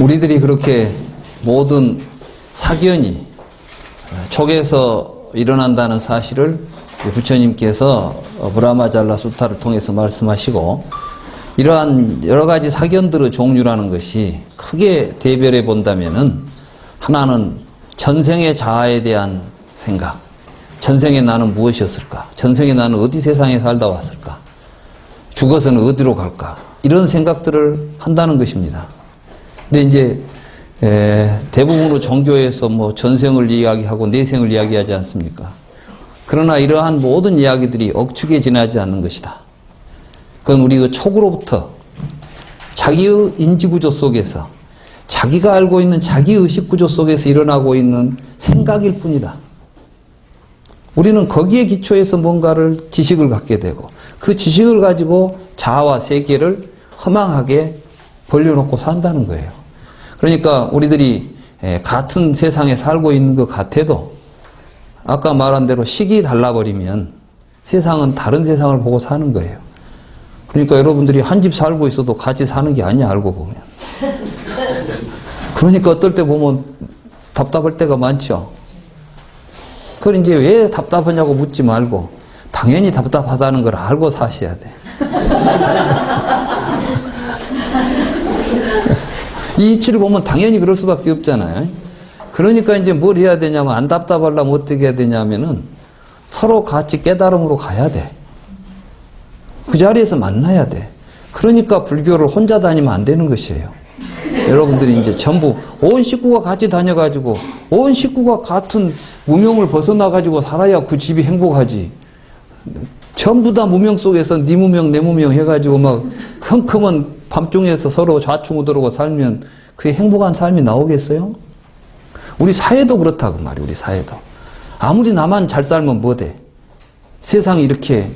우리들이 그렇게 모든 사견이 촉에서 일어난다는 사실을 부처님께서 브라마잘라 수타를 통해서 말씀하시고, 이러한 여러 가지 사견들의 종류라는 것이 크게 대별해 본다면은, 하나는 전생의 자아에 대한 생각, 전생에 나는 무엇이었을까, 전생에 나는 어디 세상에 살다 왔을까, 죽어서는 어디로 갈까, 이런 생각들을 한다는 것입니다. 근데 이제 대부분의 종교에서 뭐 전생을 이야기하고 내생을 이야기하지 않습니까? 그러나 이러한 모든 이야기들이 억측에 지나지 않는 것이다. 그건 우리 그 촉으로부터 자기의 인지구조 속에서, 자기가 알고 있는 자기 의식구조 속에서 일어나고 있는 생각일 뿐이다. 우리는 거기에 기초해서 뭔가를 지식을 갖게 되고, 그 지식을 가지고 자아와 세계를 허망하게 벌려놓고 산다는 거예요. 그러니까 우리들이 같은 세상에 살고 있는 것 같아도 아까 말한 대로 식이 달라버리면 세상은 다른 세상을 보고 사는 거예요. 그러니까 여러분들이 한 집 살고 있어도 같이 사는 게 아니야, 알고 보면. 그러니까 어떨 때 보면 답답할 때가 많죠. 그걸 이제 왜 답답하냐고 묻지 말고 당연히 답답하다는 걸 알고 사셔야 돼. 이 이치를 보면 당연히 그럴 수밖에 없잖아요. 그러니까 이제 뭘 해야 되냐면, 안 답답하려면 어떻게 해야 되냐면은 서로 같이 깨달음으로 가야 돼. 그 자리에서 만나야 돼. 그러니까 불교를 혼자 다니면 안 되는 것이에요. 여러분들이 이제 전부 온 식구가 같이 다녀가지고 온 식구가 같은 무명을 벗어나가지고 살아야 그 집이 행복하지. 전부 다 무명 속에서 네 무명 내 무명 해가지고 막 컴컴한 밤중에서 서로 좌충우돌하고 살면 그게 행복한 삶이 나오겠어요? 우리 사회도 그렇다고 말이에요. 우리 사회도. 아무리 나만 잘 살면 뭐 돼? 세상이 이렇게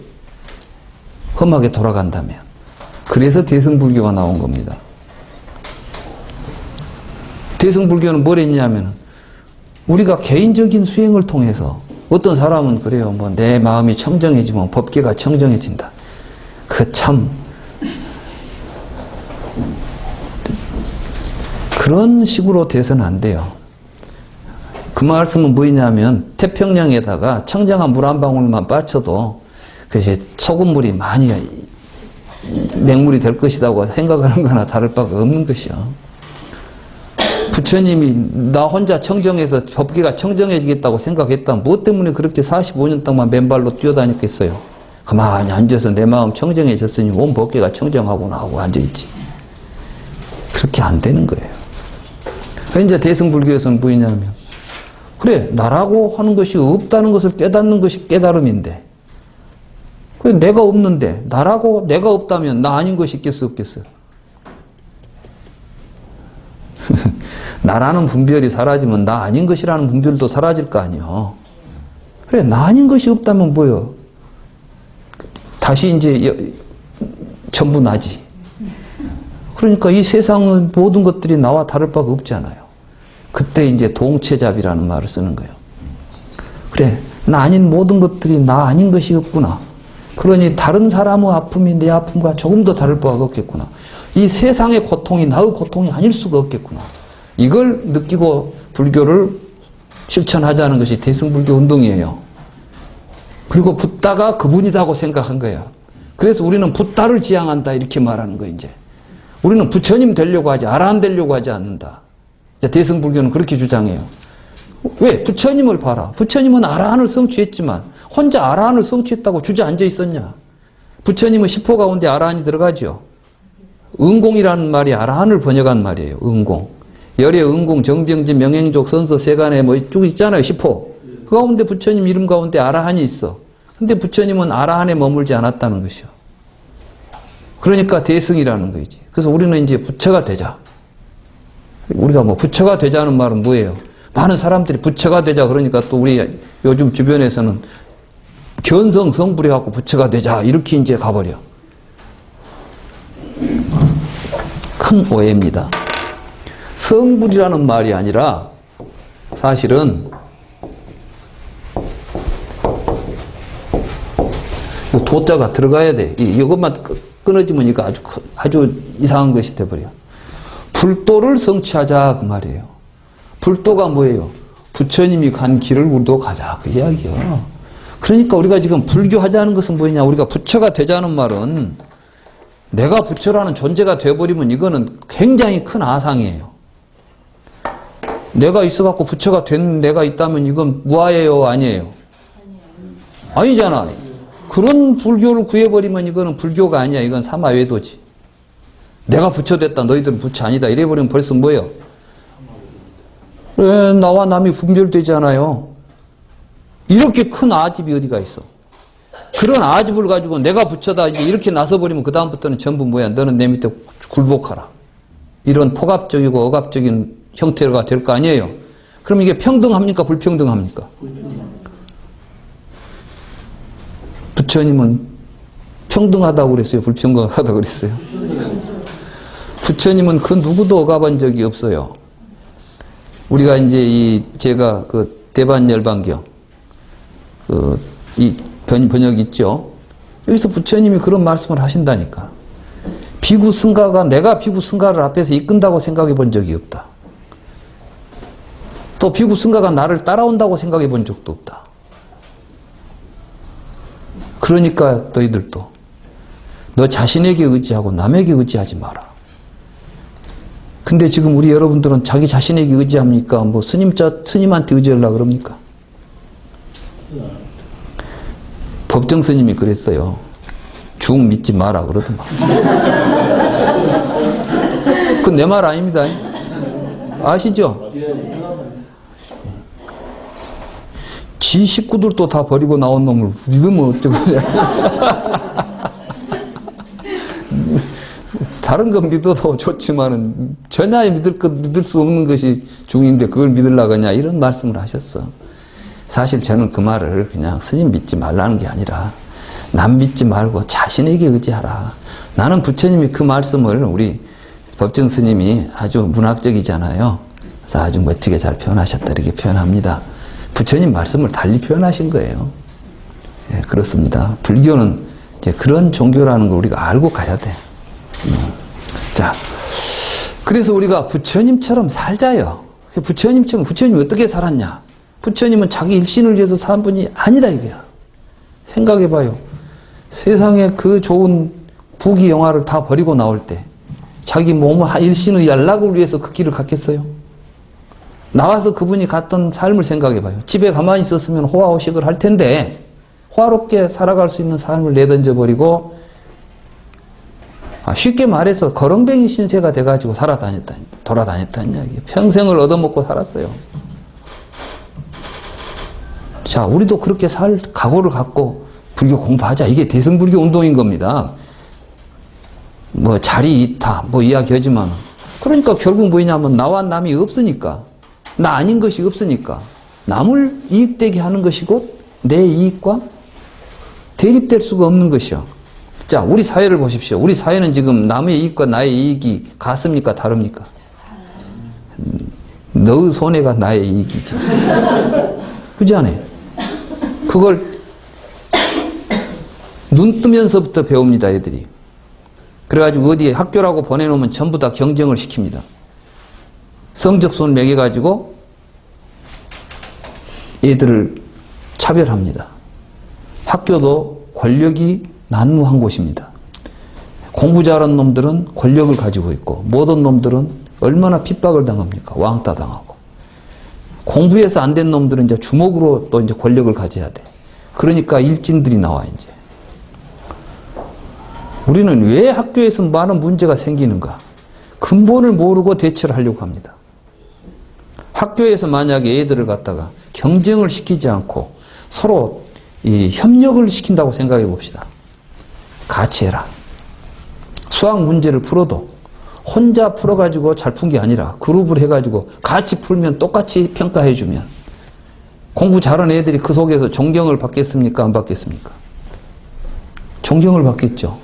험하게 돌아간다면. 그래서 대승불교가 나온 겁니다. 대승불교는 뭘 했냐면, 우리가 개인적인 수행을 통해서, 어떤 사람은 그래요. 뭐 내 마음이 청정해지면 법계가 청정해진다. 그 참 그런 식으로 돼서는 안 돼요. 그 말씀은 뭐냐면, 태평양에다가 청정한 물 한 방울만 빠쳐도 그것이 소금물이 많이 맹물이 될 것이라고 생각하는 거나 다를 바가 없는 것이요. 부처님이 나 혼자 청정해서 법계가 청정해지겠다고 생각했다면 무엇 때문에 그렇게 45년 동안 맨발로 뛰어다녔겠어요? 가만히 앉아서 내 마음 청정해졌으니 온 법계가 청정하구나 하고 앉아있지. 그렇게 안 되는 거예요. 이제 대승불교에서는 뭐냐면, 그래, 나라고 하는 것이 없다는 것을 깨닫는 것이 깨달음인데, 그래, 내가 없는데 나라고 내가 없다면 나 아닌 것이 있겠어 없겠어요? 나라는 분별이 사라지면 나 아닌 것이라는 분별도 사라질 거 아니에요. 그래, 나 아닌 것이 없다면 뭐요? 다시 이제 전부 나지. 그러니까 이 세상은 모든 것들이 나와 다를 바가 없잖아요. 그때 이제 동체잡이라는 말을 쓰는 거예요. 그래, 나 아닌 모든 것들이 나 아닌 것이 없구나. 그러니 다른 사람의 아픔이 내 아픔과 조금 더 다를 바가 없겠구나. 이 세상의 고통이 나의 고통이 아닐 수가 없겠구나. 이걸 느끼고 불교를 실천하자는 것이 대승불교 운동이에요. 그리고 붓다가 그분이다고 생각한 거야. 그래서 우리는 붓다를 지향한다 이렇게 말하는 거예요. 이제 우리는 부처님 되려고 하지 아라한 되려고 하지 않는다. 대승불교는 그렇게 주장해요. 왜? 부처님을 봐라. 부처님은 아라한을 성취했지만 혼자 아라한을 성취했다고 주저앉아 있었냐? 부처님은 10호 가운데 아라한이 들어가죠. 응공이라는 말이 아라한을 번역한 말이에요. 응공. 열의 응공, 정병진, 명행족, 선서, 세간에 뭐 쭉 있잖아요. 10호. 그 가운데 부처님 이름 가운데 아라한이 있어. 근데 부처님은 아라한에 머물지 않았다는 것이요. 그러니까 대승이라는 거지. 그래서 우리는 이제 부처가 되자. 우리가 뭐 부처가 되자는 말은 뭐예요? 많은 사람들이 부처가 되자 그러니까 또 우리 요즘 주변에서는 견성 성불해갖고 부처가 되자 이렇게 이제 가버려. 큰 오해입니다. 성불이라는 말이 아니라 사실은 도자가 들어가야 돼. 이것만 끊어지면 이거 아주 이상한 것이 돼버려. 불도를 성취하자 그 말이에요. 불도가 뭐예요? 부처님이 간 길을 우리도 가자 그 이야기예요. 그러니까 우리가 지금 불교하자는 것은 뭐냐? 우리가 부처가 되자는 말은 내가 부처라는 존재가 되어버리면 이거는 굉장히 큰 아상이에요. 내가 있어갖고 부처가 된 내가 있다면 이건 무아예요? 아니에요? 아니잖아. 그런 불교를 구해버리면 이거는 불교가 아니야. 이건 사마외도지. 내가 부처 됐다. 너희들은 부처 아니다. 이래버리면 벌써 뭐예요? 왜 나와 남이 분별되잖아요. 이렇게 큰 아집이 어디가 있어? 그런 아집을 가지고 내가 부처다 이제 이렇게 나서버리면 그 다음부터는 전부 뭐야? 너는 내 밑에 굴복하라. 이런 포갑적이고 억압적인 형태가 될 거 아니에요? 그럼 이게 평등합니까? 불평등합니까? 부처님은 평등하다고 그랬어요? 불평등하다고 그랬어요? 부처님은 그 누구도 억압한 적이 없어요. 우리가 이제 제가 그 대반열반경, 이 번역 있죠? 여기서 부처님이 그런 말씀을 하신다니까. 비구 승가가 내가 비구 승가를 앞에서 이끈다고 생각해 본 적이 없다. 또 비구 승가가 나를 따라온다고 생각해 본 적도 없다. 그러니까 너희들도 너 자신에게 의지하고 남에게 의지하지 마라. 근데 지금 우리 여러분들은 자기 자신에게 의지합니까? 뭐 스님한테 의지하려고 그럽니까? 법정 스님이 그랬어요. 죽 믿지 마라 그러더만. 그건 내 말 아닙니다. 아시죠? 지 식구들도 다 버리고 나온 놈을 믿으면 어쩌겠냐. 다른 건 믿어도 좋지만은 전혀 믿을 수 없는 것이 중인데 그걸 믿으려고 하냐 이런 말씀을 하셨어. 사실 저는 그 말을 그냥 스님 믿지 말라는 게 아니라 남 믿지 말고 자신에게 의지하라. 나는 부처님이 그 말씀을 우리 법정 스님이 아주 문학적이잖아요. 그래서 아주 멋지게 잘 표현하셨다 이렇게 표현합니다. 부처님 말씀을 달리 표현하신 거예요. 예, 그렇습니다. 불교는 이제 그런 종교라는 걸 우리가 알고 가야 돼. 자, 그래서 우리가 부처님처럼 살자요. 부처님처럼, 부처님이 어떻게 살았냐? 부처님은 자기 일신을 위해서 산 분이 아니다 이거야. 생각해봐요. 세상에 그 좋은 부귀 영화를 다 버리고 나올 때 자기 몸을 일신의 연락을 위해서 그 길을 갔겠어요? 나와서 그분이 갔던 삶을 생각해봐요. 집에 가만히 있었으면 호화호식을 할 텐데 호화롭게 살아갈 수 있는 삶을 내던져버리고 쉽게 말해서 거렁뱅이 신세가 돼가지고 돌아다녔다는 이야기예요. 평생을 얻어먹고 살았어요. 자, 우리도 그렇게 살 각오를 갖고 불교 공부하자. 이게 대승불교 운동인 겁니다. 뭐 자리 이타 뭐 이야기하지만 그러니까 결국 뭐냐면 나와 남이 없으니까 나 아닌 것이 없으니까 남을 이익되게 하는 것이고 내 이익과 대립될 수가 없는 것이요. 자, 우리 사회를 보십시오. 우리 사회는 지금 남의 이익과 나의 이익이 같습니까? 다릅니까? 너의 손해가 나의 이익이지. 그렇지 않아요? 그걸 눈 뜨면서부터 배웁니다, 애들이. 그래가지고 어디에 학교라고 보내놓으면 전부 다 경쟁을 시킵니다. 성적순 매겨가지고 애들을 차별합니다. 학교도 권력이 난무한 곳입니다. 공부 잘하는 놈들은 권력을 가지고 있고 못한 놈들은 얼마나 핍박을 당합니까? 왕따 당하고. 공부해서 안 된 놈들은 이제 주먹으로 또 이제 권력을 가져야 돼. 그러니까 일진들이 나와 이제. 우리는 왜 학교에서 많은 문제가 생기는가? 근본을 모르고 대처를 하려고 합니다. 학교에서 만약에 애들을 갖다가 경쟁을 시키지 않고 서로 이 협력을 시킨다고 생각해 봅시다. 같이 해라. 수학 문제를 풀어도 혼자 풀어가지고 잘 푼 게 아니라 그룹을 해가지고 같이 풀면 똑같이 평가해주면 공부 잘하는 애들이 그 속에서 존경을 받겠습니까? 안 받겠습니까? 존경을 받겠죠.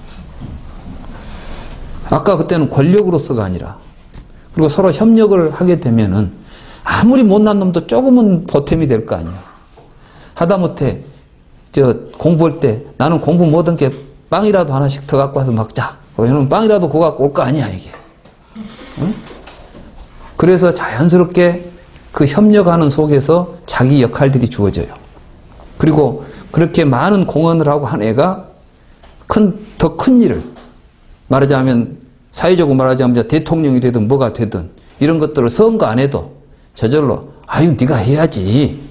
아까 그때는 권력으로서가 아니라 그리고 서로 협력을 하게 되면은 아무리 못난 놈도 조금은 보탬이 될 거 아니야. 하다못해 공부할 때 나는 공부 못한 게 빵이라도 하나씩 더 갖고 와서 먹자. 그러면 빵이라도 그거 갖고 올 거 아니야 이게. 응? 그래서 자연스럽게 그 협력하는 속에서 자기 역할들이 주어져요. 그리고 그렇게 많은 공헌을 하고 한 애가 더 큰 일을, 말하자면 사회적으로 말하자면 대통령이 되든 뭐가 되든 이런 것들을 선거 안 해도 저절로 아유 네가 해야지,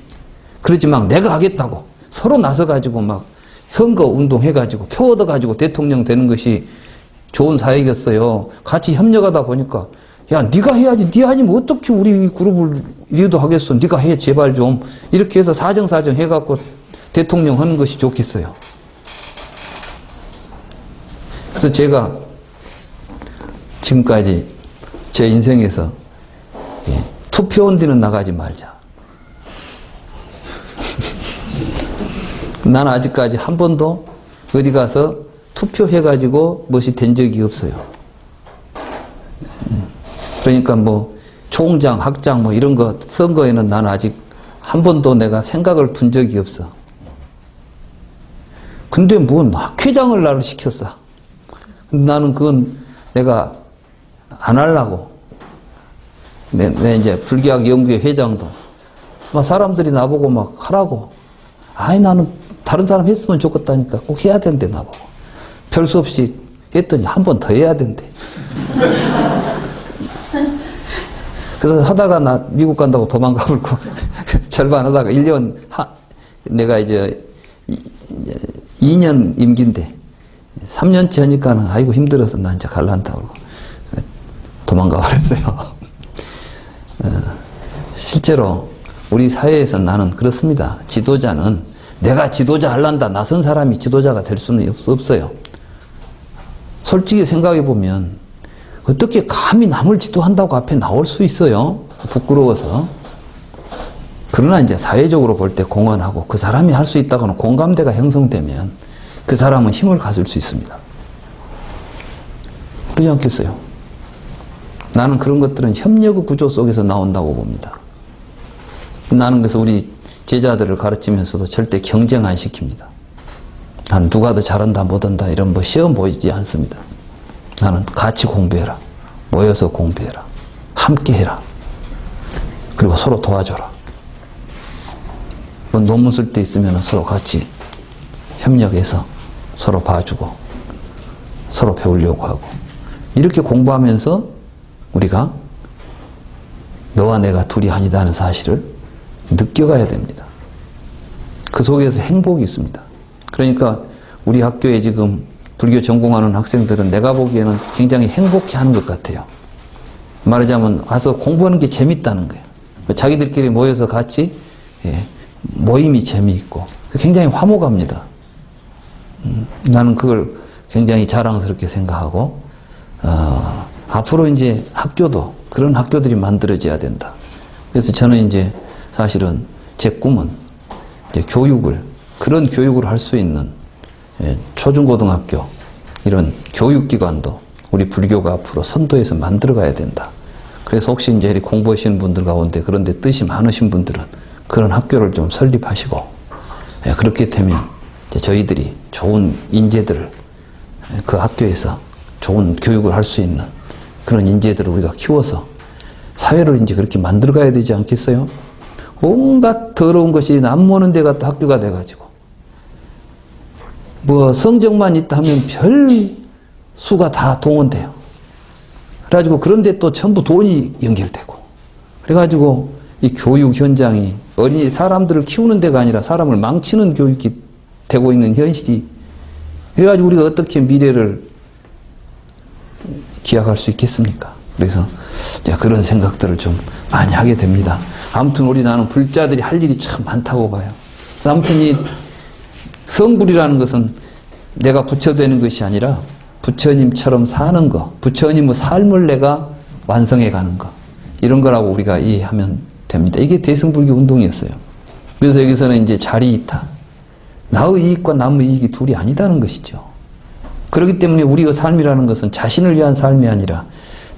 그러지 막 내가 하겠다고 서로 나서가지고 막 선거 운동 해가지고 표 얻어가지고 대통령 되는 것이 좋은 사회겠어요. 같이 협력하다 보니까 야 네가 해야지, 네 아니면 어떻게 우리 그룹을 리더하겠어, 네가 해 제발 좀, 이렇게 해서 사정사정 해갖고 대통령 하는 것이 좋겠어요. 그래서 제가 지금까지 제 인생에서 투표원 뒤는 나가지 말자. 나는 아직까지 한 번도 어디 가서 투표해가지고 무엇이 된 적이 없어요. 그러니까 뭐 총장, 학장 뭐 이런 거 선거에는 나는 아직 한 번도 내가 생각을 둔 적이 없어. 근데 뭔 학회장을 나를 시켰어. 나는 그건 내가 안 하려고. 내 이제 불교학 연구회 회장도 막 사람들이 나보고 막 하라고. 아니 나는 다른 사람 했으면 좋겠다니까 꼭 해야 된대 나보고. 별 수 없이 했더니 한 번 더 해야 된대. 그래서 하다가 나 미국 간다고 도망가 버리고 절반 하다가 1년 내가 이제 2년 임기인데 3년째 하니까는 아이고 힘들어서 나 이제 갈란다 그러고 도망가 버렸어요. 실제로 우리 사회에서 나는 그렇습니다. 지도자는 내가 지도자 할란다 나선 사람이 지도자가 될 수는 없어요. 솔직히 생각해 보면 어떻게 감히 남을 지도한다고 앞에 나올 수 있어요? 부끄러워서. 그러나 이제 사회적으로 볼 때 공헌하고 그 사람이 할 수 있다고는 공감대가 형성되면 그 사람은 힘을 가질 수 있습니다. 그러지 않겠어요? 나는 그런 것들은 협력의 구조 속에서 나온다고 봅니다. 나는 그래서 우리 제자들을 가르치면서도 절대 경쟁 안 시킵니다. 나는 누가 더 잘한다 못한다 이런 뭐 시험 보이지 않습니다. 나는 같이 공부해라. 모여서 공부해라. 함께 해라. 그리고 서로 도와줘라. 뭐 논문 쓸 때 있으면 서로 같이 협력해서 서로 봐주고 서로 배우려고 하고 이렇게 공부하면서 우리가 너와 내가 둘이 아니다는 사실을 느껴가야 됩니다. 그 속에서 행복이 있습니다. 그러니까 우리 학교에 지금 불교 전공하는 학생들은 내가 보기에는 굉장히 행복해하는 것 같아요. 말하자면 와서 공부하는 게 재밌다는 거예요. 자기들끼리 모여서 같이 모임이 재미있고 굉장히 화목합니다. 나는 그걸 굉장히 자랑스럽게 생각하고 앞으로 이제 학교도 그런 학교들이 만들어져야 된다. 그래서 저는 이제 사실은 제 꿈은 이제 그런 교육을 할 수 있는 초중고등학교 이런 교육기관도 우리 불교가 앞으로 선도해서 만들어가야 된다. 그래서 혹시 이제 공부하시는 분들 가운데 그런데 뜻이 많으신 분들은 그런 학교를 좀 설립하시고 그렇게 되면 이제 저희들이 좋은 인재들을 그 학교에서 좋은 교육을 할 수 있는 그런 인재들을 우리가 키워서 사회를 이제 그렇게 만들어가야 되지 않겠어요? 온갖 더러운 것이 남모는 데가 또 학교가 돼가지고 뭐 성적만 있다 하면 별 수가 다 동원돼요. 그래가지고 그런데 또 전부 돈이 연결되고 그래가지고 이 교육 현장이 어린이 사람들을 키우는 데가 아니라 사람을 망치는 교육이 되고 있는 현실이 그래가지고 우리가 어떻게 미래를 기약할 수 있겠습니까? 그래서 그런 생각들을 좀 많이 하게 됩니다. 아무튼 우리 나는 불자들이 할 일이 참 많다고 봐요. 아무튼 이 성불이라는 것은 내가 부처 되는 것이 아니라 부처님처럼 사는 거, 부처님의 삶을 내가 완성해 가는 거 이런 거라고 우리가 이해하면 됩니다. 이게 대승불교 운동이었어요. 그래서 여기서는 이제 자리이타, 나의 이익과 남의 이익이 둘이 아니다는 것이죠. 그렇기 때문에 우리의 삶이라는 것은 자신을 위한 삶이 아니라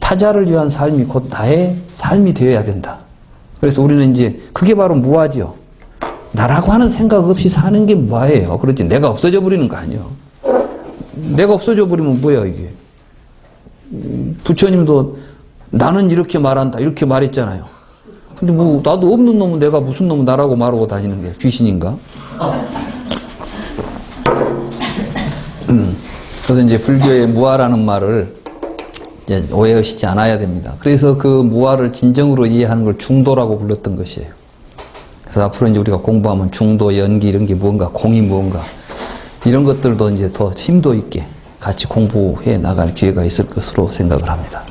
타자를 위한 삶이 곧 나의 삶이 되어야 된다. 그래서 우리는 이제 그게 바로 무아죠. 나라고 하는 생각 없이 사는 게 무아예요. 그렇지 내가 없어져 버리는 거 아니에요. 내가 없어져 버리면 뭐야 이게. 부처님도 나는 이렇게 말한다. 이렇게 말했잖아요. 근데 뭐 나도 없는 놈은 내가 무슨 놈은 나라고 말하고 다니는 게 귀신인가? 그래서 이제 불교의 무아라는 말을 이제 오해하시지 않아야 됩니다. 그래서 그 무아를 진정으로 이해하는 걸 중도라고 불렀던 것이에요. 그래서 앞으로 이제 우리가 공부하면 중도, 연기 이런 게 뭔가, 공이 뭔가 이런 것들도 이제 더 심도 있게 같이 공부해 나갈 기회가 있을 것으로 생각을 합니다.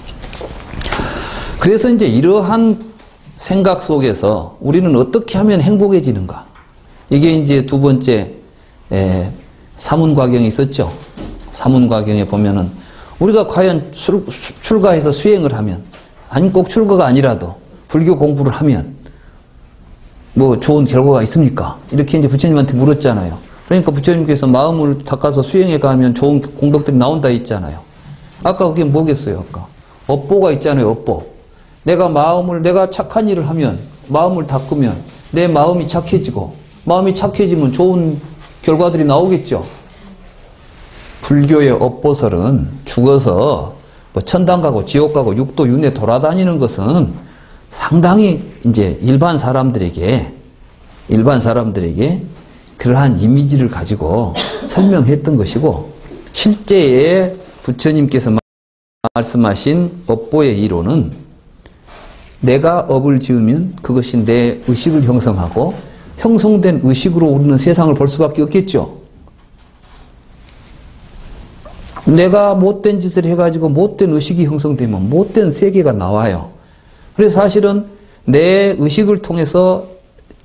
그래서 이제 이러한 생각 속에서 우리는 어떻게 하면 행복해지는가? 이게 이제 두 번째 사문과경이 있었죠. 사문과경에 보면은 우리가 과연 출가해서 수행을 하면, 아니 꼭 출가가 아니라도 불교 공부를 하면 뭐 좋은 결과가 있습니까? 이렇게 이제 부처님한테 물었잖아요. 그러니까 부처님께서 마음을 닦아서 수행해 가면 좋은 공덕들이 나온다 했잖아요. 아까 그게 뭐겠어요? 아까 업보가 있잖아요. 업보. 내가 착한 일을 하면, 마음을 닦으면 내 마음이 착해지고, 마음이 착해지면 좋은 결과들이 나오겠죠. 불교의 업보설은 죽어서 뭐 천당 가고 지옥 가고 육도 윤회 돌아다니는 것은 상당히 이제 일반 사람들에게 그러한 이미지를 가지고 설명했던 것이고, 실제의 부처님께서 말씀하신 업보의 이론은 내가 업을 지으면 그것이 내 의식을 형성하고, 형성된 의식으로 우리는 세상을 볼 수밖에 없겠죠. 내가 못된 짓을 해가지고 못된 의식이 형성되면 못된 세계가 나와요. 그래서 사실은 내 의식을 통해서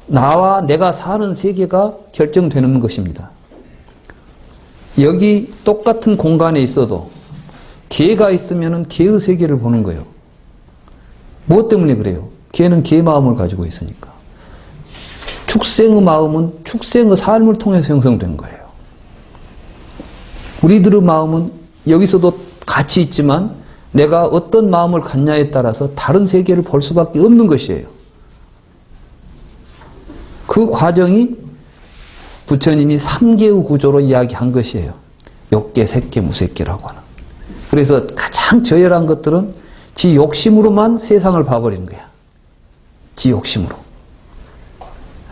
나와 내가 사는 세계가 결정되는 것입니다. 여기 똑같은 공간에 있어도 개가 있으면 개의 세계를 보는 거예요. 무엇 때문에 그래요? 개는 개 마음을 가지고 있으니까. 축생의 마음은 축생의 삶을 통해서 형성된 거예요. 우리들의 마음은 여기서도 같이 있지만 내가 어떤 마음을 갖냐에 따라서 다른 세계를 볼 수밖에 없는 것이에요. 그 과정이 부처님이 3개의 구조로 이야기한 것이에요. 욕계, 색계, 무색계라고 하는. 그래서 가장 저열한 것들은 지 욕심으로만 세상을 봐버리는 거야. 지 욕심으로.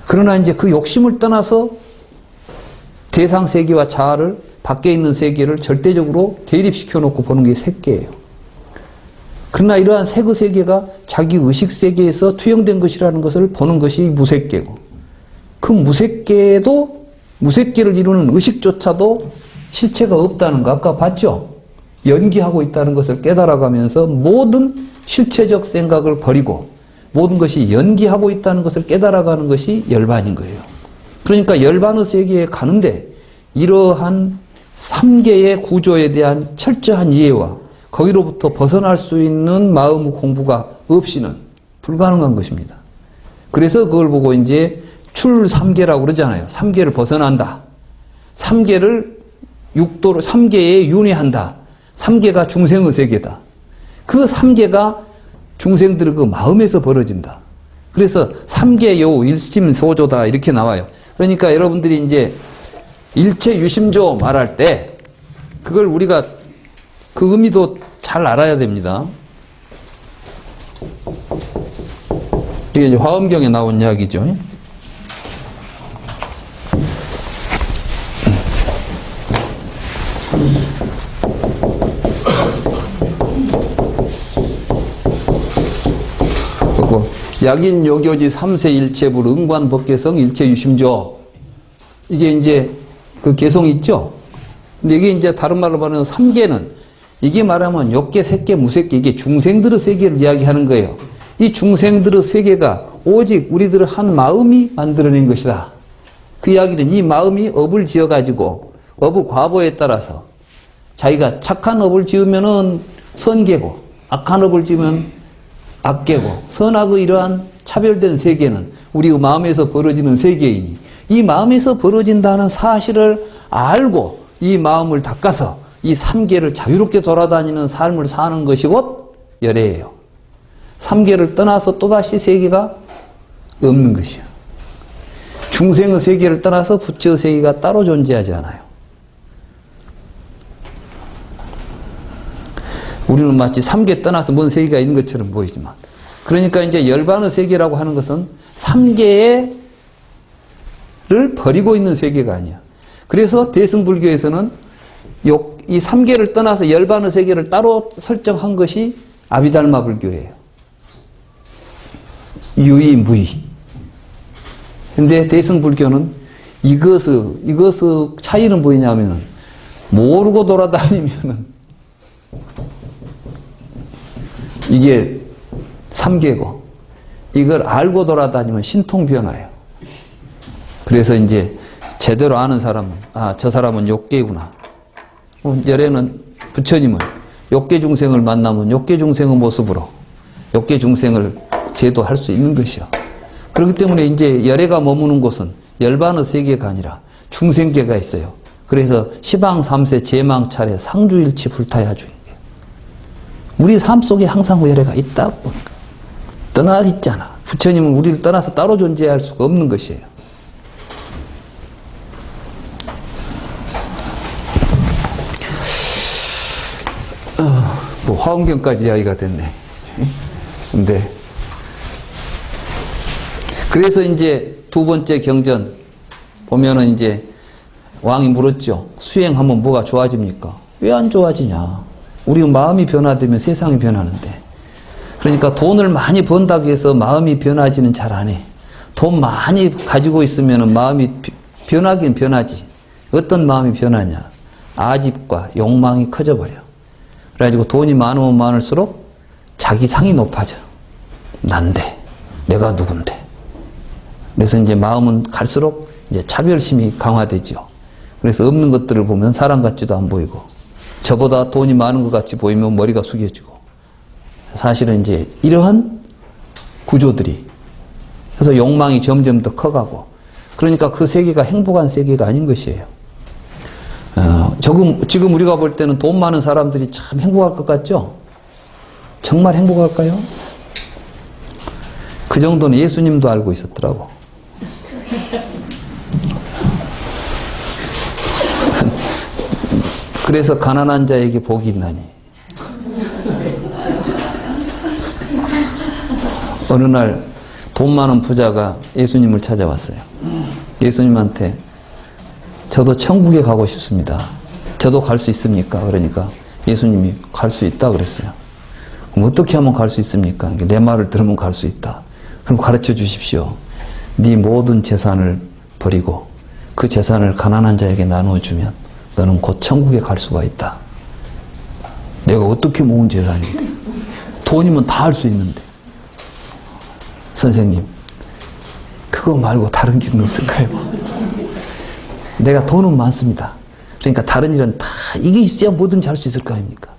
그러나 이제 그 욕심을 떠나서 대상 세계와 자아를, 밖에 있는 세계를 절대적으로 대립시켜 놓고 보는 게 색계예요. 그러나 이러한 색의 세계가 자기 의식 세계에서 투영된 것이라는 것을 보는 것이 무색계고, 그 무색계를 이루는 의식조차도 실체가 없다는 거 아까 봤죠? 연기하고 있다는 것을 깨달아가면서 모든 실체적 생각을 버리고 모든 것이 연기하고 있다는 것을 깨달아가는 것이 열반인 거예요. 그러니까 열반의 세계에 가는데 이러한 3개의 구조에 대한 철저한 이해와 거기로부터 벗어날 수 있는 마음의 공부가 없이는 불가능한 것입니다. 그래서 그걸 보고 이제 출3계라고 그러잖아요. 3계를 벗어난다. 3계를 육도로 3계에 윤회한다. 3계가 중생의 세계다. 그 3계가 중생들의 그 마음에서 벌어진다. 그래서 3계요 일심소조다 이렇게 나와요. 그러니까 여러분들이 이제 일체 유심조 말할 때 그걸 우리가 그 의미도 잘 알아야 됩니다. 이게 이제 화엄경에 나온 이야기죠. 약인 요교지 3세 일체불 응관 법계성 일체 유심조. 이게 이제 그 개성이 있죠. 근데 이게 이제 다른 말로 말하면 3계는 이게 말하면 욕계, 색계, 무색계 이게 중생들의 세계를 이야기하는 거예요. 이 중생들의 세계가 오직 우리들의 한 마음이 만들어낸 것이다. 그 이야기는 이 마음이 업을 지어가지고 업의 과보에 따라서 자기가 착한 업을 지으면은 선계고 악한 업을 지으면 악계고 선악의 이러한 차별된 세계는 우리의 마음에서 벌어지는 세계이니 이 마음에서 벌어진다는 사실을 알고 이 마음을 닦아서 이 3계를 자유롭게 돌아다니는 삶을 사는 것이 곧 열애예요. 3계를 떠나서 또다시 세계가 없는 것이야. 중생의 세계를 떠나서 부처의 세계가 따로 존재하지 않아요. 우리는 마치 삼계 떠나서 먼 세계가 있는 것처럼 보이지만, 그러니까 이제 열반의 세계라고 하는 것은 삼계를 버리고 있는 세계가 아니야. 그래서 대승불교에서는 이 삼계를 떠나서 열반의 세계를 따로 설정한 것이 아비달마 불교예요. 유의무의. 근데 대승불교는 이것의 차이는 뭐냐면은, 모르고 돌아다니면은 이게 삼계고, 이걸 알고 돌아다니면 신통변화예요. 그래서 이제 제대로 아는 사람은, 저 사람은 욕계구나. 열애는, 부처님은 욕계 중생을 만나면 욕계 중생의 모습으로 욕계 중생을 제도할 수 있는 것이요. 그렇기 때문에 이제 열애가 머무는 곳은 열반의 세계가 아니라 중생계가 있어요. 그래서 시방 삼세 제망 차례 상주일치 불타야주. 우리 삶 속에 항상 열애가 있다고. 떠나 있잖아. 부처님은 우리를 떠나서 따로 존재할 수가 없는 것이에요. 뭐 화엄경까지 이야기가 됐네. 근데 그래서 이제 두 번째 경전 보면은 이제 왕이 물었죠. 수행하면 뭐가 좋아집니까? 왜 안 좋아지냐? 우리 마음이 변화되면 세상이 변하는데. 그러니까 돈을 많이 번다고 해서 마음이 변하지는 잘 안 해. 돈 많이 가지고 있으면 마음이 변하긴 변하지. 어떤 마음이 변하냐? 아집과 욕망이 커져버려. 그래가지고 돈이 많으면 많을수록 자기 상이 높아져. 난데, 내가 누군데. 그래서 이제 마음은 갈수록 이제 차별심이 강화되죠. 그래서 없는 것들을 보면 사람 같지도 안 보이고, 저보다 돈이 많은 것 같이 보이면 머리가 숙여지고, 사실은 이제 이러한 구조들이, 그래서 욕망이 점점 더 커가고, 그러니까 그 세계가 행복한 세계가 아닌 것이에요. 지금 우리가 볼 때는 돈 많은 사람들이 참 행복할 것 같죠? 정말 행복할까요? 그 정도는 예수님도 알고 있었더라고. 그래서 가난한 자에게 복이 있나니. 어느 날 돈 많은 부자가 예수님을 찾아왔어요. 예수님한테 저도 천국에 가고 싶습니다. 저도 갈 수 있습니까? 그러니까 예수님이 갈 수 있다 그랬어요. 그럼 어떻게 하면 갈 수 있습니까? 내 말을 들으면 갈 수 있다. 그럼 가르쳐 주십시오. 네 모든 재산을 버리고 그 재산을 가난한 자에게 나눠주면 너는 곧 천국에 갈 수가 있다. 내가 어떻게 모은 재산인데? 돈이면 다 할 수 있는데. 선생님, 그거 말고 다른 길은 없을까요? 내가 돈은 많습니다. 그러니까 다른 일은 다 이게 있어야 뭐든지 할 수 있을 거 아닙니까?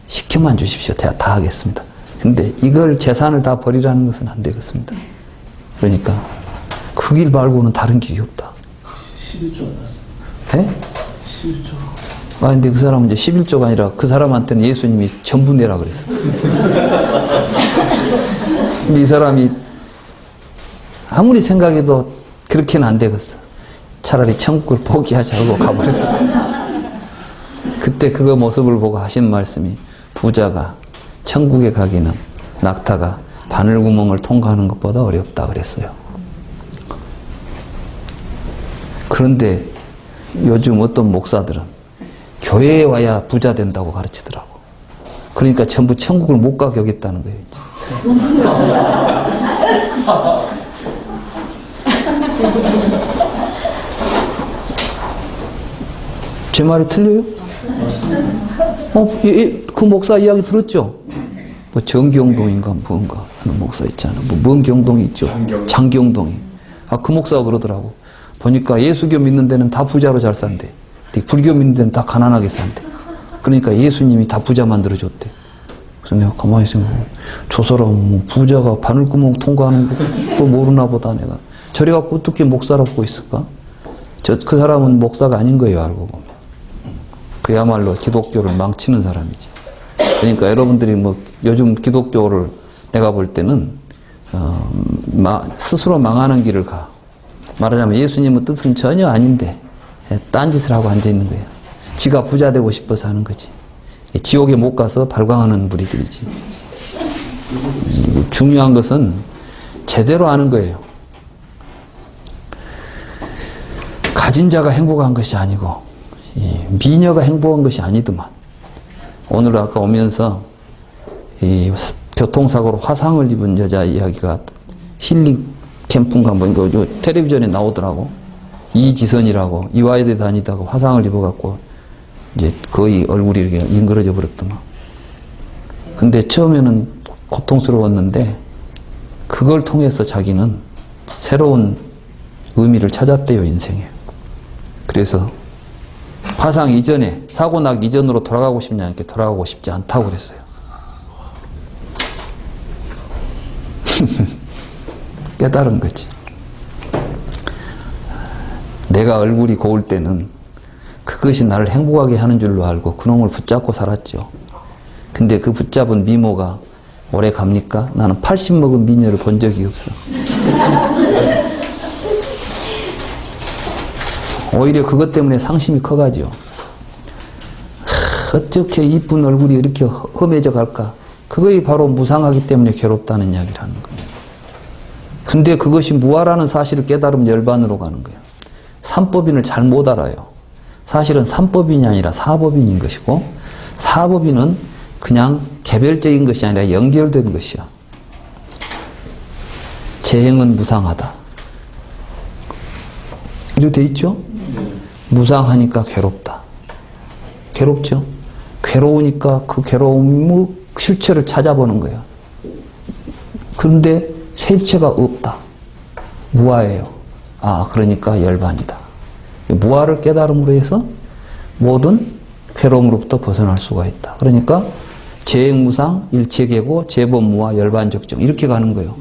시켜만 주십시오. 제가 다 하겠습니다. 근데 이걸 재산을 다 버리라는 것은 안 되겠습니다. 그러니까 그 길 말고는 다른 길이 없다. 11조 안 예? 11조. 근데 그 사람은 이제 11조가 아니라 그 사람한테는 예수님이 전부 내라 그랬어. 근데 이 사람이 아무리 생각해도 그렇게는 안 되겠어. 차라리 천국을 포기하자고 가버렸다. 그때 그 모습을 보고 하신 말씀이, 부자가 천국에 가기는 낙타가 바늘구멍을 통과하는 것보다 어렵다 그랬어요. 그런데 요즘 어떤 목사들은 교회에 와야 부자 된다고 가르치더라고. 그러니까 전부 천국을 못 가게 하겠다는 거예요. 제 말이 틀려요? 그 목사 이야기 들었죠? 뭐 정경동인가 뭔가 하는 목사 있잖아. 뭔 경동이 있죠? 장경동이. 그 목사가 그러더라고. 보니까 예수교 믿는 데는 다 부자로 잘 산대. 불교 믿는 데는 다 가난하게 산대. 그러니까 예수님이 다 부자 만들어줬대. 그래서 내가 가만히 있으면, 저 사람 뭐 부자가 바늘구멍 통과하는 거 모르나 보다 내가. 저래 갖고 어떻게 목사라고 있을까? 그 사람은 목사가 아닌 거예요, 알고 보면. 그야말로 기독교를 망치는 사람이지. 그러니까 여러분들이 뭐 요즘 기독교를 내가 볼 때는 스스로 망하는 길을 가. 말하자면 예수님의 뜻은 전혀 아닌데 딴짓을 하고 앉아 있는 거예요. 지가 부자 되고 싶어서 하는 거지. 지옥에 못 가서 발광하는 무리들이지. 중요한 것은 제대로 아는 거예요. 가진 자가 행복한 것이 아니고 미녀가 행복한 것이 아니더만. 오늘 아까 오면서 이 교통사고로 화상을 입은 여자 이야기가 힐링 캠프인가 뭐 이거 텔레비전에 나오더라고. 이지선이라고 이화여대 다니다가 화상을 입어갖고 이제 거의 얼굴이 이렇게 잉그러져 버렸더만. 근데 처음에는 고통스러웠는데 그걸 통해서 자기는 새로운 의미를 찾았대요, 인생에. 그래서 화상 이전에, 사고 나기 이전으로 돌아가고 싶냐, 이렇게 돌아가고 싶지 않다고 그랬어요. 깨달은 거지. 내가 얼굴이 고울 때는 그것이 나를 행복하게 하는 줄로 알고 그놈을 붙잡고 살았죠. 근데 그 붙잡은 미모가 오래 갑니까? 나는 80 먹은 미녀를 본 적이 없어. 오히려 그것 때문에 상심이 커가지고 어떻게 이쁜 얼굴이 이렇게 험해져 갈까? 그것이 바로 무상하기 때문에 괴롭다는 이야기를 하는 거예요. 근데 그것이 무아라는 사실을 깨달으면 열반으로 가는 거예요. 삼법인을 잘 못 알아요. 사실은 삼법인이 아니라 사법인인 것이고, 사법인은 그냥 개별적인 것이 아니라 연결된 것이야. 재행은 무상하다. 이렇게 돼 있죠? 무상하니까 괴롭다. 괴롭죠? 괴로우니까 그 괴로움의 실체를 찾아보는 거예요. 그런데 실체가 없다. 무아예요. 아, 그러니까 열반이다. 무아를 깨달음으로 해서 모든 괴로움으로부터 벗어날 수가 있다. 그러니까 재행무상, 일체계고, 재범무아, 열반적정 이렇게 가는 거예요.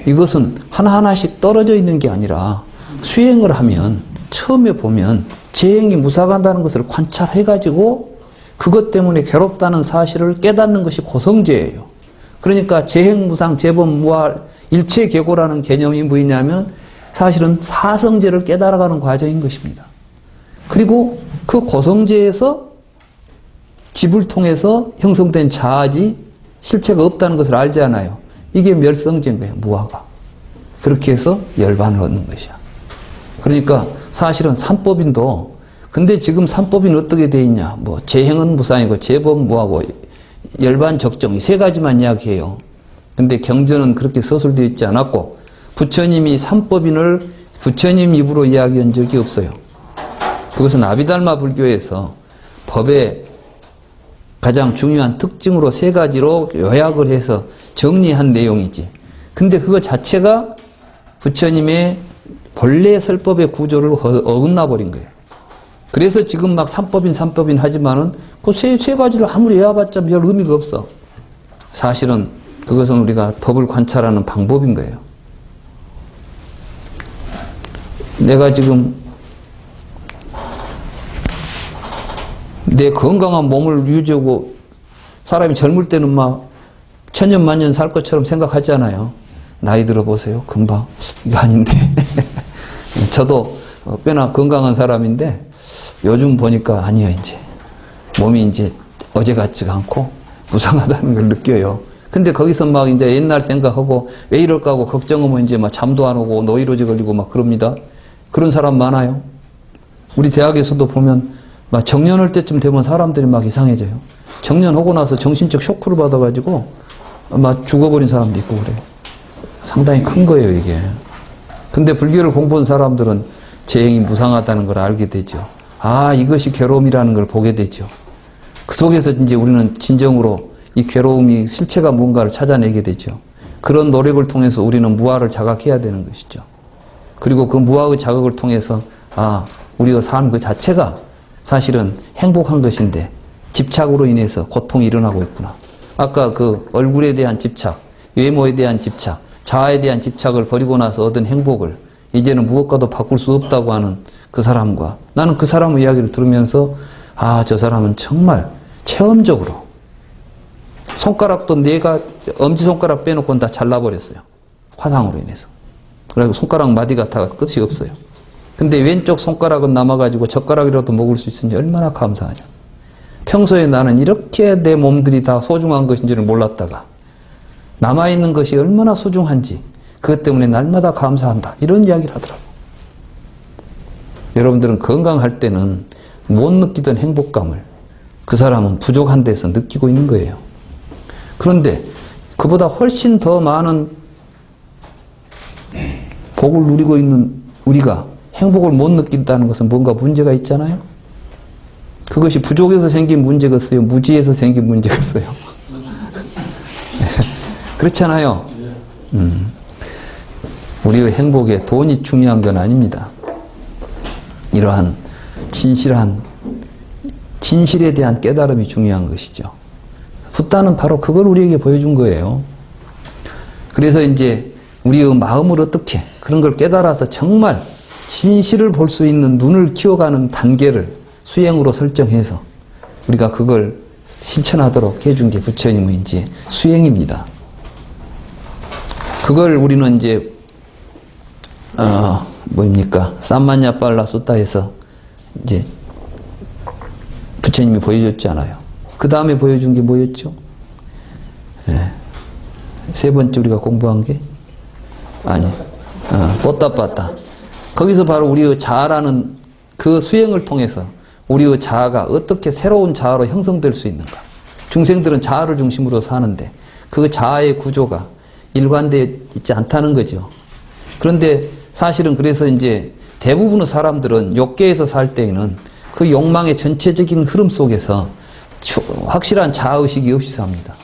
이것은 하나하나씩 떨어져 있는 게 아니라 수행을 하면 처음에 보면 재행이 무사간다는 것을 관찰해가지고 그것 때문에 괴롭다는 사실을 깨닫는 것이 고성제예요. 그러니까 재행무상, 재범무아, 일체계고라는 개념이 뭐냐면 사실은 사성제를 깨달아가는 과정인 것입니다. 그리고 그 고성제에서 집을 통해서 형성된 자아지 실체가 없다는 것을 알지 않아요. 이게 멸성제인 거예요. 무아가. 그렇게 해서 열반을 얻는 것이야. 그러니까 사실은 삼법인도 근데 지금 삼법인 어떻게 돼 있냐. 뭐 재행은 무상이고 재범 무하고 열반 적정 이 세 가지만 이야기해요. 근데 경전은 그렇게 서술되어 있지 않았고 부처님이 삼법인을 부처님 입으로 이야기한 적이 없어요. 그것은 아비달마 불교에서 법의 가장 중요한 특징으로 세 가지로 요약을 해서 정리한 내용이지. 근데 그거 자체가 부처님의 본래 설법의 구조를 어긋나 버린 거예요. 그래서 지금 막 삼법인 하지만은 그 세 가지를 아무리 외워봤자 별 의미가 없어. 사실은 그것은 우리가 법을 관찰하는 방법인 거예요. 내가 지금 내 건강한 몸을 유지하고 사람이 젊을 때는 막 천년만년 살 것처럼 생각하잖아요. 나이 들어보세요. 금방. 이거 아닌데. 저도 꽤나 건강한 사람인데 요즘 보니까 아니에요, 이제. 몸이 이제 어제 같지가 않고 무상하다는 걸 느껴요. 근데 거기서 막 이제 옛날 생각하고 왜 이럴까 하고 걱정하면 이제 막 잠도 안 오고 노이로제 걸리고 막 그럽니다. 그런 사람 많아요. 우리 대학에서도 보면 막 정년할 때쯤 되면 사람들이 막 이상해져요. 정년하고 나서 정신적 쇼크를 받아가지고 막 죽어버린 사람도 있고 그래요. 상당히 큰 거예요, 이게. 근데 불교를 공부한 사람들은 재행이 무상하다는 걸 알게 되죠. 아, 이것이 괴로움이라는 걸 보게 되죠. 그 속에서 이제 우리는 진정으로 이 괴로움이 실체가 뭔가를 찾아내게 되죠. 그런 노력을 통해서 우리는 무아를 자각해야 되는 것이죠. 그리고 그 무아의 자각을 통해서 아, 우리의 삶 그 자체가 사실은 행복한 것인데 집착으로 인해서 고통이 일어나고 있구나. 아까 그 얼굴에 대한 집착, 외모에 대한 집착, 자아에 대한 집착을 버리고 나서 얻은 행복을 이제는 무엇과도 바꿀 수 없다고 하는 그 사람과 나는 그 사람의 이야기를 들으면서 아, 저 사람은 정말 체험적으로 손가락도 내가 엄지손가락 빼놓고는 다 잘라버렸어요. 화상으로 인해서. 그리고 손가락 마디가 다 끝이 없어요. 근데 왼쪽 손가락은 남아가지고 젓가락이라도 먹을 수 있으니 얼마나 감사하냐. 평소에 나는 이렇게 내 몸들이 다 소중한 것인지를 몰랐다가 남아있는 것이 얼마나 소중한지 그것 때문에 날마다 감사한다. 이런 이야기를 하더라고. 여러분들은 건강할 때는 못 느끼던 행복감을 그 사람은 부족한 데서 느끼고 있는 거예요. 그런데 그보다 훨씬 더 많은 복을 누리고 있는 우리가 행복을 못 느낀다는 것은 뭔가 문제가 있잖아요. 그것이 부족에서 생긴 문제겠어요? 무지에서 생긴 문제겠어요? 그렇잖아요. 우리의 행복에 돈이 중요한 건 아닙니다. 이러한 진실에 대한 깨달음이 중요한 것이죠. 붓다는 바로 그걸 우리에게 보여준 거예요. 그래서 이제 우리의 마음을 어떻게 그런 걸 깨달아서 정말 진실을 볼 수 있는 눈을 키워가는 단계를 수행으로 설정해서 우리가 그걸 실천하도록 해준 게 부처님의 이제 수행입니다. 그걸 우리는 이제 삼만야빨라 수타에서 이제 부처님이 보여줬잖아요. 그 다음에 보여준 게 뭐였죠? 세 번째 우리가 공부한 게 뽀따빠따. 거기서 바로 우리의 자아라는 그 수행을 통해서 우리의 자아가 어떻게 새로운 자아로 형성될 수 있는가. 중생들은 자아를 중심으로 사는데 그 자아의 구조가 일관되어 있지 않다는 거죠. 그런데 사실은 그래서 이제 대부분의 사람들은 욕계에서 살 때에는 그 욕망의 전체적인 흐름 속에서 확실한 자아의식이 없이 삽니다.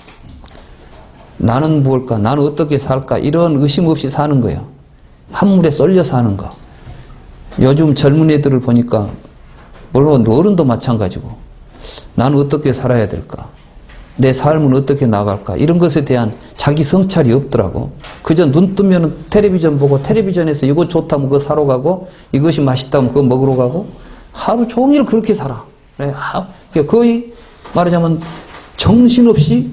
나는 무엇일까? 나는 어떻게 살까? 이런 의심 없이 사는 거예요. 한물에 쏠려 사는 거. 요즘 젊은 애들을 보니까 물론 어른도 마찬가지고 나는 어떻게 살아야 될까? 내 삶은 어떻게 나갈까? 이런 것에 대한 자기 성찰이 없더라고. 그저 눈 뜨면 텔레비전 보고 텔레비전에서 이거 좋다면 그거 사러 가고 이것이 맛있다면 그거 먹으러 가고 하루 종일 그렇게 살아. 거의 말하자면 정신없이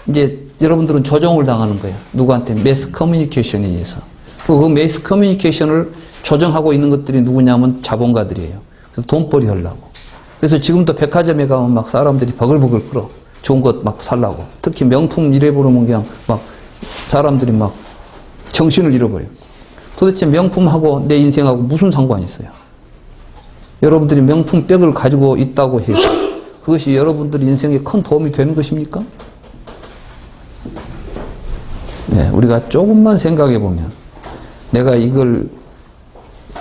이제 여러분들은 조종을 당하는 거예요. 누구한테? 매스 커뮤니케이션에 의해서. 그 매스 커뮤니케이션을 조정하고 있는 것들이 누구냐면 자본가들이에요. 그래서 돈벌이 하려고. 그래서 지금도 백화점에 가면 막 사람들이 버글버글 끓어. 좋은 것 막 살라고. 특히 명품 이래 부르면 그냥 막 사람들이 막 정신을 잃어버려요. 도대체 명품하고 내 인생하고 무슨 상관이 있어요? 여러분들이 명품백을 가지고 있다고 해서 그것이 여러분들 인생에 큰 도움이 되는 것입니까? 네, 우리가 조금만 생각해 보면 내가 이걸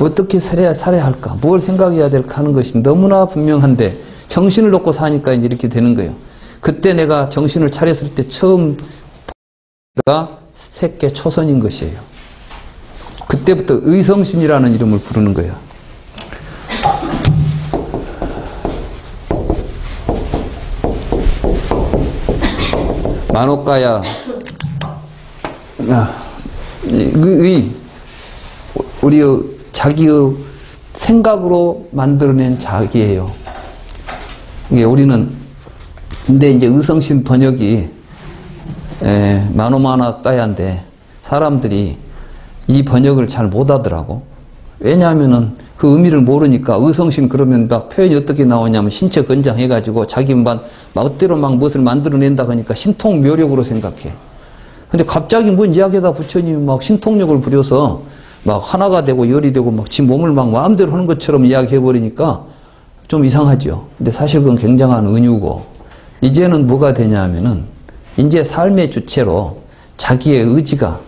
어떻게 살아야 할까? 뭘 생각해야 될까 하는 것이 너무나 분명한데 정신을 놓고 사니까 이제 이렇게 되는 거예요. 그때 내가 정신을 차렸을 때 처음 내가 새끼 초선인 것이에요. 그때부터 의성신이라는 이름을 부르는 거예요. 만옥가야 우리의 자기의 생각으로 만들어낸 자기예요. 이게 우리는 근데 이제 의성신 번역이 마노마나까야인데 사람들이 이 번역을 잘 못하더라고. 왜냐하면은 그 의미를 모르니까 의성신 그러면 막 표현이 어떻게 나오냐면 신체 건장해가지고 자기 멋대로 막 무엇을 만들어낸다 하니까 신통묘력으로 생각해. 근데 갑자기 뭔 이야기에다 부처님이 막 신통력을 부려서 막 하나가 되고 열이 되고 막 지 몸을 막 마음대로 하는 것처럼 이야기해버리니까 좀 이상하죠. 근데 사실 그건 굉장한 은유고 이제는 뭐가 되냐 하면은 이제 삶의 주체로 자기의 의지가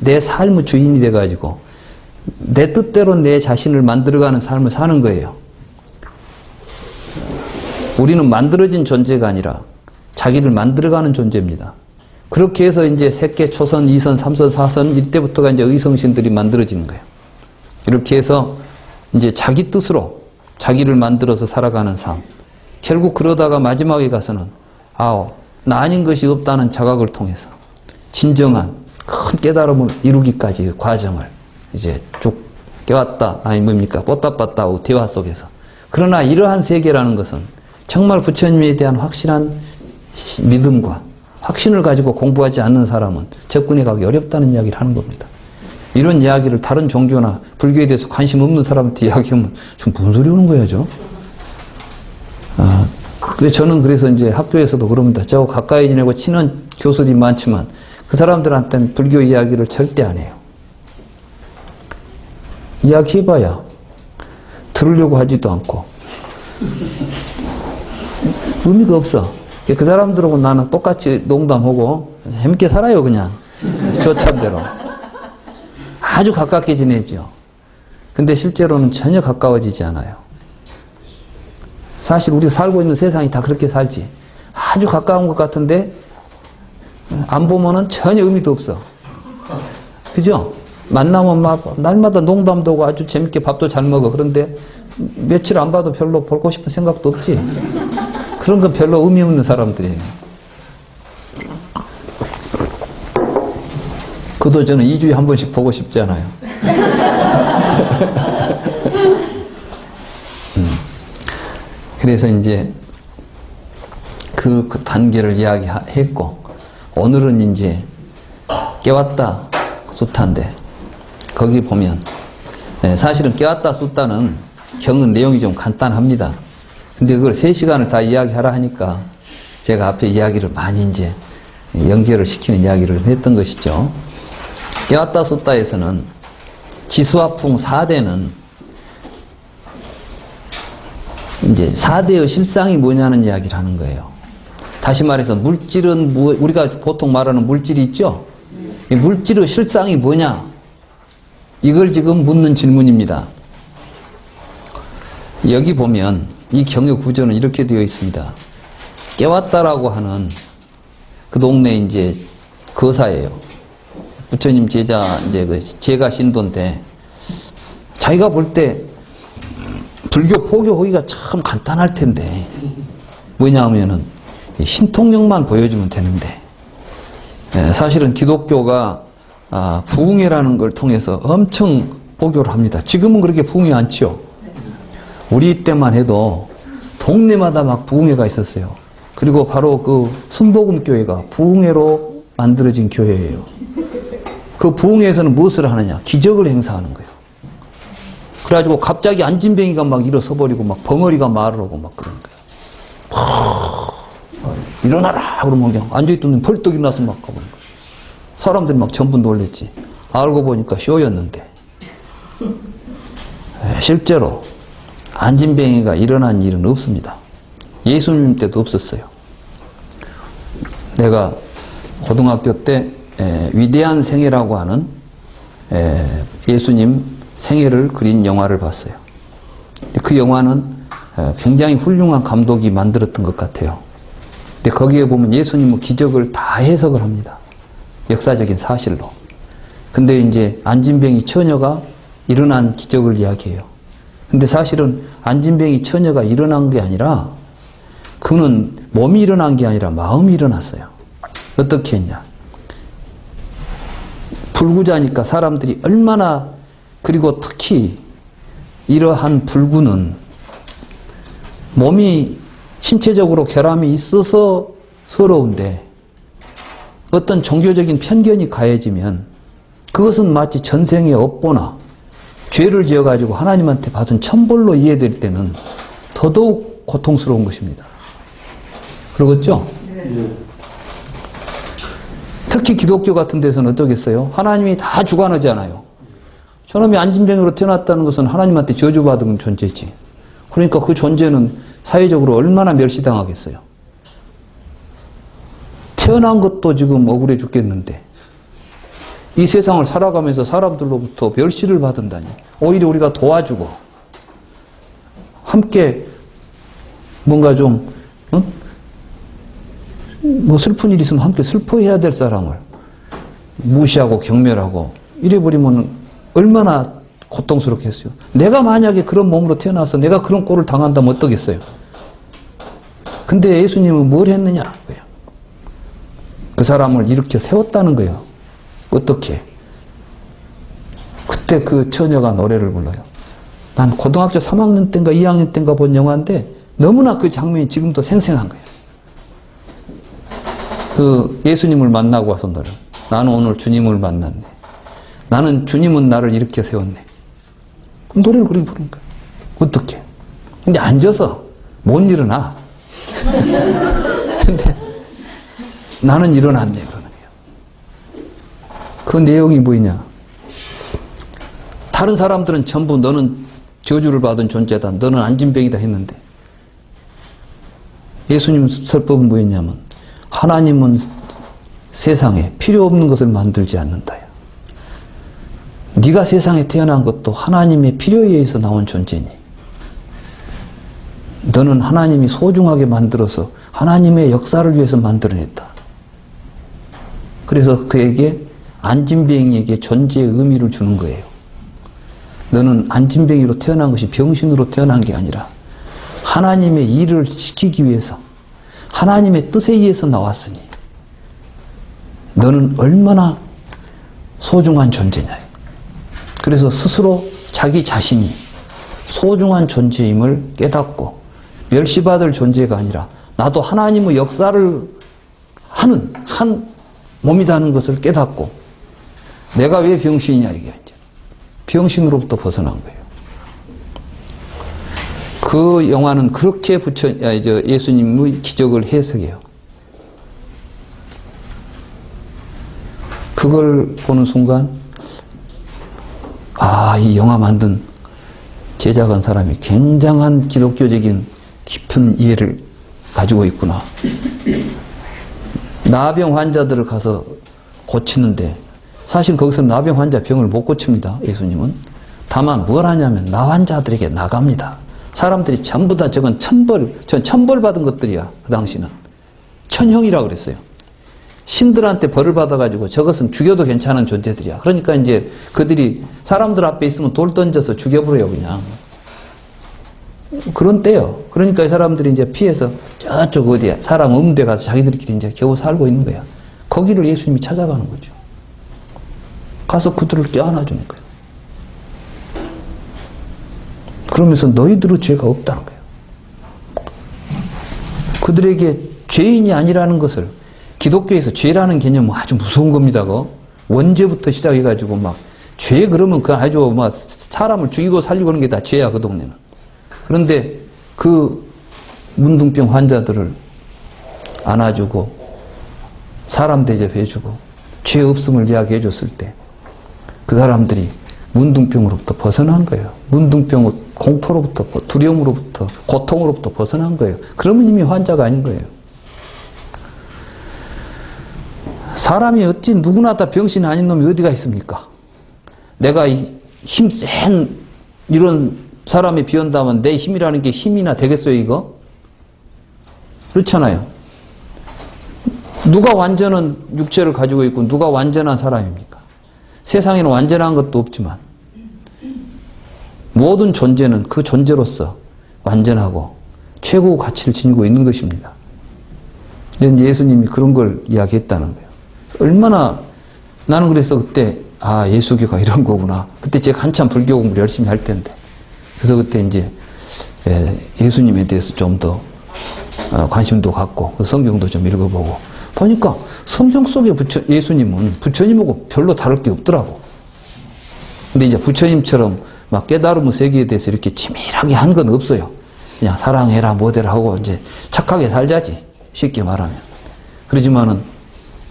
내 삶의 주인이 돼가지고 내 뜻대로 내 자신을 만들어가는 삶을 사는 거예요. 우리는 만들어진 존재가 아니라 자기를 만들어가는 존재입니다. 그렇게 해서 이제 색계, 초선, 이선, 삼선, 사선 이때부터가 이제 의성신들이 만들어지는 거예요. 이렇게 해서 이제 자기 뜻으로 자기를 만들어서 살아가는 삶. 결국 그러다가 마지막에 가서는 나 아닌 것이 없다는 자각을 통해서 진정한 큰 깨달음을 이루기까지의 과정을 이제 쭉 깨웠다. 아니 뭡니까? 뽀따빠따하고 대화 속에서. 그러나 이러한 세계라는 것은 정말 부처님에 대한 확실한 믿음과 확신을 가지고 공부하지 않는 사람은 접근해 가기 어렵다는 이야기를 하는 겁니다. 이런 이야기를 다른 종교나 불교에 대해서 관심 없는 사람한테 이야기하면 좀 무슨 소리 하는 거야, 저? 저는 그래서 이제 학교에서도 그럽니다. 저하고 가까이 지내고 친한 교수들이 많지만 그 사람들한테는 불교 이야기를 절대 안 해요. 이야기해봐야 들으려고 하지도 않고 의미가 없어. 그 사람들하고 나는 똑같이 농담하고 재밌게 살아요. 그냥 저 참대로 아주 가깝게 지내죠. 근데 실제로는 전혀 가까워지지 않아요. 사실 우리가 살고 있는 세상이 다 그렇게 살지. 아주 가까운 것 같은데 안 보면은 전혀 의미도 없어. 그죠? 만나면 막 날마다 농담도 하고 아주 재밌게 밥도 잘 먹어. 그런데 며칠 안 봐도 별로 보고 싶은 생각도 없지. 그런 건 별로 의미 없는 사람들이에요. 그도 저는 2주에 한 번씩 보고 싶지 않아요. 그래서 이제 그 단계를 이야기했고, 오늘은 이제 깨웠다 숫타인데, 거기 보면, 사실은 깨웠다 숫타는 경은 내용이 좀 간단합니다. 근데 그걸 3시간을 다 이야기하라 하니까 제가 앞에 이야기를 많이 이제 연결을 시키는 이야기를 했던 것이죠. 깨웠다 숫타에서는 지수화풍 4대는 이제 4대의 실상이 뭐냐는 이야기를 하는 거예요. 다시 말해서 물질은 우리가 보통 말하는 물질이 있죠? 이 물질의 실상이 뭐냐? 이걸 지금 묻는 질문입니다. 여기 보면 이 경의 구조는 이렇게 되어 있습니다. 깨웠다라고 하는 그 동네 이제 거사예요. 부처님 제자, 이제 그 제가 신도인데, 자기가 볼 때 불교 포교하기가 참 간단할 텐데, 뭐냐 하면은 신통력만 보여주면 되는데, 사실은 기독교가 부흥회라는 걸 통해서 엄청 포교를 합니다. 지금은 그렇게 부흥회 않지요. 우리 때만 해도 동네마다 막 부흥회가 있었어요. 그리고 바로 그 순복음교회가 부흥회로 만들어진 교회예요. 그 부흥회에서는 무엇을 하느냐? 기적을 행사하는 거예요. 그래가지고 갑자기 안진뱅이가 막 일어서 버리고 막 벙어리가 말을 하고 막 그러는 거예요. 일어나라! 그러면 그냥 앉아있던 놈 벌떡 일어나서 막 가버린 거예요. 사람들이 막 전부 놀랬지. 알고 보니까 쇼였는데. 실제로 안진뱅이가 일어난 일은 없습니다. 예수님 때도 없었어요. 내가 고등학교 때 위대한 생애라고 하는 예수님 생애를 그린 영화를 봤어요. 그 영화는 굉장히 훌륭한 감독이 만들었던 것 같아요. 근데 거기에 보면 예수님은 기적을 다 해석을 합니다. 역사적인 사실로. 근데 이제 안진뱅이 처녀가 일어난 기적을 이야기해요. 근데 사실은 안진뱅이 처녀가 일어난 게 아니라, 그는 몸이 일어난 게 아니라 마음이 일어났어요. 어떻게 했냐? 불구자니까 사람들이 얼마나, 그리고 특히 이러한 불구는 몸이 신체적으로 결함이 있어서 서러운데, 어떤 종교적인 편견이 가해지면 그것은 마치 전생의 업보나 죄를 지어가지고 하나님한테 받은 천벌로 이해될 때는 더더욱 고통스러운 것입니다. 그러겠죠? 네. 특히 기독교 같은 데서는 어떠겠어요? 하나님이 다 주관하잖아요. 저놈이 안진뱅이로 태어났다는 것은 하나님한테 저주받은 존재지. 그러니까 그 존재는 사회적으로 얼마나 멸시당하겠어요. 태어난 것도 지금 억울해 죽겠는데 이 세상을 살아가면서 사람들로부터 멸시를 받은다니. 오히려 우리가 도와주고 함께 뭔가 좀 뭐 슬픈 일이 있으면 함께 슬퍼해야 될 사람을 무시하고 경멸하고 이래버리면 얼마나 고통스럽겠어요. 내가 만약에 그런 몸으로 태어나서 내가 그런 꼴을 당한다면 어떠겠어요? 근데 예수님은 뭘 했느냐? 그 사람을 일으켜 세웠다는 거예요. 어떻게? 그때 그 처녀가 노래를 불러요. 난 고등학교 3학년 때인가 2학년 때인가 본 영화인데 너무나 그 장면이 지금도 생생한 거예요. 그 예수님을 만나고 와서 노래. 나는 오늘 주님을 만났네. 나는 주님은 나를 일으켜 세웠네. 노래를 그렇게 부르는 거예요. 어떻게? 근데 앉아서 못 일어나. 근데 나는 일어났네 그러는 거예요. 그 내용이 뭐냐? 다른 사람들은 전부 너는 저주를 받은 존재다, 너는 안진뱅이다 했는데 예수님 설법은 뭐였냐면 하나님은 세상에 필요 없는 것을 만들지 않는다요. 네가 세상에 태어난 것도 하나님의 필요에 의해서 나온 존재니 너는 하나님이 소중하게 만들어서 하나님의 역사를 위해서 만들어냈다. 그래서 그에게 안진뱅이에게 존재의 의미를 주는 거예요. 너는 안진뱅이로 태어난 것이 병신으로 태어난 게 아니라 하나님의 일을 시키기 위해서 하나님의 뜻에 의해서 나왔으니 너는 얼마나 소중한 존재냐. 그래서 스스로 자기 자신이 소중한 존재임을 깨닫고 멸시받을 존재가 아니라 나도 하나님의 역사를 하는 한 몸이라는 것을 깨닫고 내가 왜 병신이냐 이게 이제 병신으로부터 벗어난 거예요. 그 영화는 그렇게 예수님의 기적을 해석해요. 그걸 보는 순간 이 영화 만든 제작한 사람이 굉장한 기독교적인 깊은 이해를 가지고 있구나. 나병 환자들을 가서 고치는데 사실 거기서 나병 환자 병을 못 고칩니다. 예수님은. 다만 뭘 하냐면 나 환자들에게 나갑니다. 사람들이 전부 다 전 천벌 받은 것들이야. 그 당시는. 천형이라고 그랬어요. 신들한테 벌을 받아가지고 저것은 죽여도 괜찮은 존재들이야. 그러니까 이제 그들이 사람들 앞에 있으면 돌 던져서 죽여버려요, 그냥. 그런 때요. 그러니까 이 사람들이 이제 피해서 저쪽 어디야. 사람 없는 데 가서 자기들끼리 이제 겨우 살고 있는 거야. 거기를 예수님이 찾아가는 거죠. 가서 그들을 껴안아주는 거예요. 그러면서 너희들은 죄가 없다는 거예요. 그들에게 죄인이 아니라는 것을 기독교에서 죄라는 개념은 아주 무서운 겁니다. 원죄부터 시작해가지고 죄 그러면 그 아주 사람을 죽이고 살리고 하는 게 다 죄야, 그 동네는. 그런데 그 문둥병 환자들을 안아주고 사람 대접해주고 죄 없음을 이야기해 줬을 때 그 사람들이 문둥병으로부터 벗어난 거예요. 문둥병 공포로부터, 두려움으로부터, 고통으로부터 벗어난 거예요. 그러면 이미 환자가 아닌 거예요. 사람이 어찌 누구나 다 병신 아닌 놈이 어디가 있습니까? 내가 힘센 이런 사람이 비온다면 내 힘이라는 게 힘이나 되겠어요, 이거? 그렇잖아요. 누가 완전한 육체를 가지고 있고 누가 완전한 사람입니까? 세상에는 완전한 것도 없지만 모든 존재는 그 존재로서 완전하고 최고 가치를 지니고 있는 것입니다. 근데 예수님이 그런 걸 이야기했다는 거예요. 얼마나 나는 그래서 그때 예수교가 이런 거구나. 그때 제가 한참 불교 공부를 열심히 할 때인데 그래서 그때 이제 예수님에 대해서 좀 더 관심도 갖고 성경도 좀 읽어보고 보니까 성경 속에 예수님은 부처님하고 별로 다를 게 없더라고. 근데 이제 부처님처럼 깨달음의 세계에 대해서 이렇게 치밀하게 한 건 없어요. 그냥 사랑해라 뭐대라 하고 이제 착하게 살자지, 쉽게 말하면. 그러지만은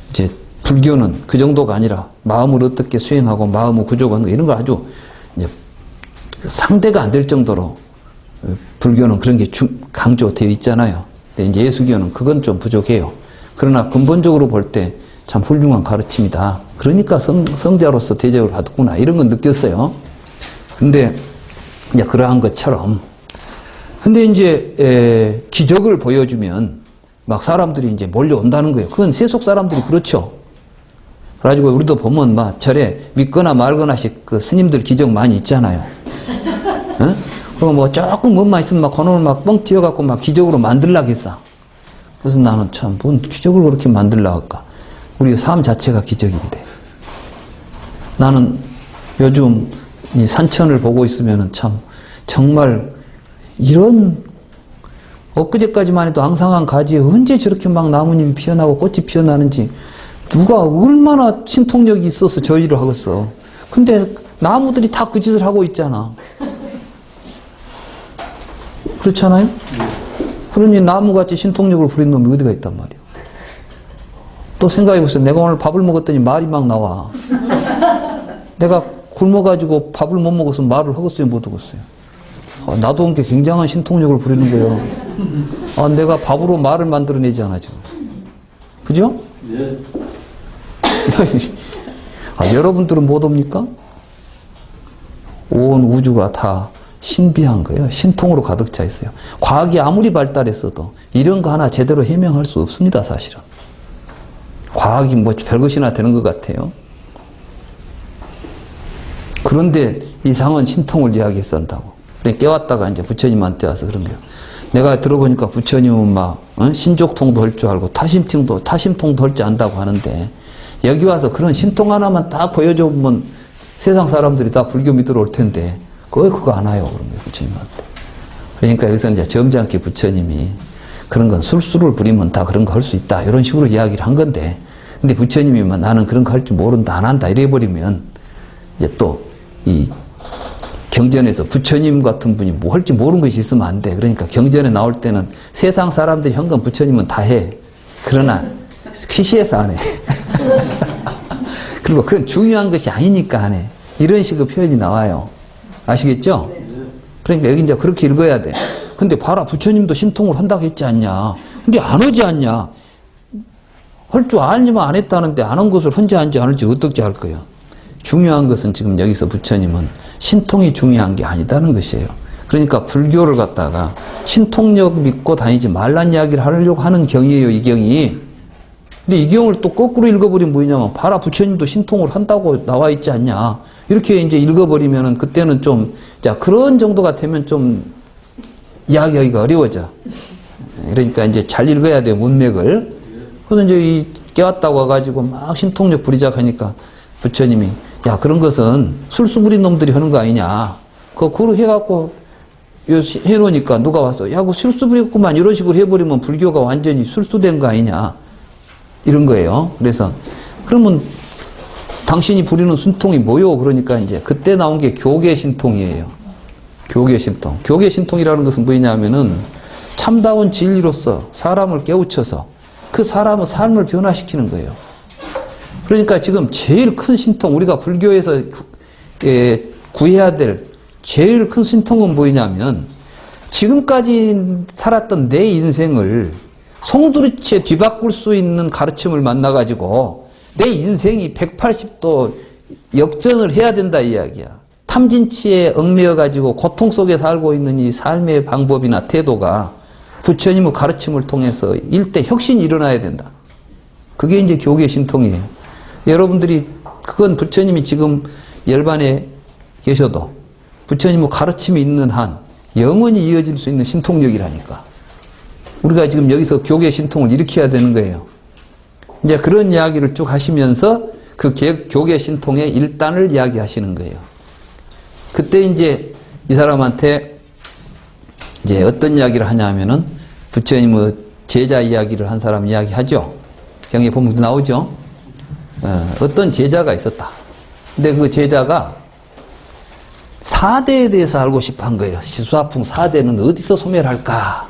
이제 불교는 그 정도가 아니라 마음을 어떻게 수행하고 마음을 구조하는 거 이런 거 아주 이제 상대가 안 될 정도로 불교는 그런 게 강조되어 있잖아요. 근데 이제 예수교는 그건 좀 부족해요. 그러나 근본적으로 볼 때 참 훌륭한 가르침이다. 그러니까 성자로서 대접을 받았구나. 이런 건 느꼈어요. 근데 이제 그러한 것처럼 근데 이제 기적을 보여주면 사람들이 이제 몰려온다는 거예요. 그건 세속 사람들이 그렇죠. 그래가지고 우리도 보면 절에 믿거나 말거나씩 그 스님들 기적 많이 있잖아요. 어? 그리고 조금 뭔만 있으면 그놈을 뻥 튀어갖고 기적으로 만들라고 했어. 그래서 나는 참 뭔 기적을 그렇게 만들라고 할까. 우리 삶 자체가 기적인데. 나는 요즘 이 산천을 보고 있으면은 참 정말 이런 엊그제까지만 해도 앙상한 가지에 언제 저렇게 나뭇잎이 피어나고 꽃이 피어나는지 누가 얼마나 신통력이 있어서 저 일을 하겠어. 근데 나무들이 다 그 짓을 하고 있잖아. 그렇잖아요? 그러니 나무같이 신통력을 부린 놈이 어디가 있단 말이야. 또 생각해보세요. 내가 오늘 밥을 먹었더니 말이 막 나와. 내가 굶어가지고 밥을 못 먹었으면 말을 하겠어요, 못 하겠어요? 나도 함께 굉장한 신통력을 부리는 거예요. 내가 밥으로 말을 만들어내지 않아, 지금. 그죠? 예. 여러분들은 못 옵니까? 온 우주가 다 신비한 거예요. 신통으로 가득 차 있어요. 과학이 아무리 발달했어도 이런 거 하나 제대로 해명할 수 없습니다, 사실은. 과학이 뭐 별것이나 되는 것 같아요. 그런데 이상한 신통을 이야기했었다고. 깨웠다가 이제 부처님한테 와서 그런 거예요. 내가 들어보니까 부처님은 막 신족통도 할 줄 알고 타심통도 할 줄 안다고 하는데 여기 와서 그런 신통 하나만 딱 보여줘보면 세상 사람들이 다 불교 믿으러 올 텐데 그거 안 와요, 그런 거예요, 부처님한테. 그러니까 여기서 이제 점잖게 부처님이 그런 건 술수를 부리면 다 그런 거 할 수 있다, 이런 식으로 이야기를 한 건데, 근데 부처님이 막 나는 그런 거 할 줄 모른다, 안 한다 이래버리면 이제 또 이 경전에서 부처님 같은 분이 뭐 할지 모르는 것이 있으면 안 돼. 그러니까 경전에 나올 때는 세상 사람들이 한 건 부처님은 다 해. 그러나 시시해서 안 해. 그리고 그건 중요한 것이 아니니까 안 해. 이런 식의 표현이 나와요. 아시겠죠? 그러니까 여기 이제 그렇게 읽어야 돼. 근데 봐라, 부처님도 신통을 한다고 했지 않냐. 근데 안 하지 않냐. 할 줄 알지만 안 했다는데 안 한 것을 혼자 한지 안 할지 어떻게 할 거야. 중요한 것은 지금 여기서 부처님은 신통이 중요한 게 아니다는 것이에요. 그러니까 불교를 갖다가 신통력 믿고 다니지 말란 이야기를 하려고 하는 경이에요, 이 경이. 근데 이 경을 또 거꾸로 읽어버리면 뭐냐면, 봐라, 부처님도 신통을 한다고 나와 있지 않냐. 이렇게 이제 읽어버리면은 그때는 좀, 자, 그런 정도가 되면 좀 이야기하기가 어려워져. 그러니까 이제 잘 읽어야 돼요, 문맥을. 그래서 이제 이 깨웠다고 와가지고 막 신통력 부리자 하니까 부처님이, 야, 그런 것은 술수 부린 놈들이 하는 거 아니냐. 그거 해갖고 해놓으니까 누가 와서, 야, 그거 술수 부렸구만. 이런 식으로 해버리면 불교가 완전히 술수된 거 아니냐. 이런 거예요. 그래서, 그러면 당신이 부리는 신통이 뭐요? 그러니까 이제 그때 나온 게 교계신통이에요. 교계신통. 교계신통이라는 것은 뭐냐면은 참다운 진리로서 사람을 깨우쳐서 그 사람의 삶을 변화시키는 거예요. 그러니까 지금 제일 큰 신통, 우리가 불교에서 구해야 될 제일 큰 신통은 뭐냐면, 지금까지 살았던 내 인생을 송두리째 뒤바꿀 수 있는 가르침을 만나가지고 내 인생이 180도 역전을 해야 된다 이 이야기야. 탐진치에 얽매여가지고 고통 속에 살고 있는 이 삶의 방법이나 태도가 부처님의 가르침을 통해서 일대 혁신이 일어나야 된다. 그게 이제 교계 신통이에요. 여러분들이, 그건 부처님이 지금 열반에 계셔도 부처님의 가르침이 있는 한 영원히 이어질 수 있는 신통력이라니까. 우리가 지금 여기서 교계 신통을 일으켜야 되는 거예요. 이제 그런 이야기를 쭉 하시면서 그 교계 신통의 일단을 이야기하시는 거예요. 그때 이제 이 사람한테 이제 어떤 이야기를 하냐 하면은 부처님의 제자 이야기를 한 사람 이야기하죠. 경에 보면 나오죠. 어떤 제자가 있었다. 근데 그 제자가 4대에 대해서 알고 싶어 한 거예요. 시수아풍 4대는 어디서 소멸할까?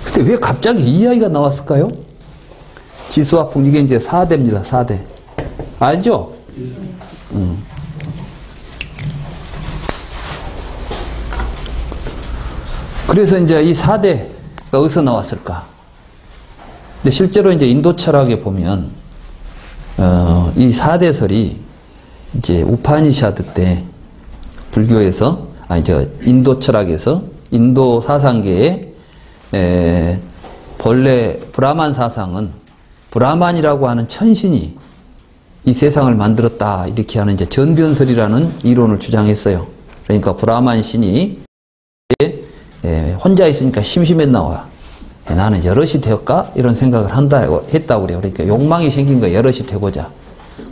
근데 왜 갑자기 이 이야기가 나왔을까요? 지수아풍, 이게 이제 4대입니다. 4대. 알죠? 그래서 이제 이 4대가 어디서 나왔을까? 근데 실제로 이제 인도 철학에 보면, 이 4대설이 이제 우파니샤드 때 불교에서, 인도 철학에서 인도 사상계에 본래 브라만 사상은 브라만이라고 하는 천신이 이 세상을 만들었다. 이렇게 하는 이제 전변설이라는 이론을 주장했어요. 그러니까 브라만 신이 혼자 있으니까 심심했나 와. 나는 여럿이 되었까? 이런 생각을 했다고 그래요. 그러니까 욕망이 생긴 거야. 여럿이 되고자.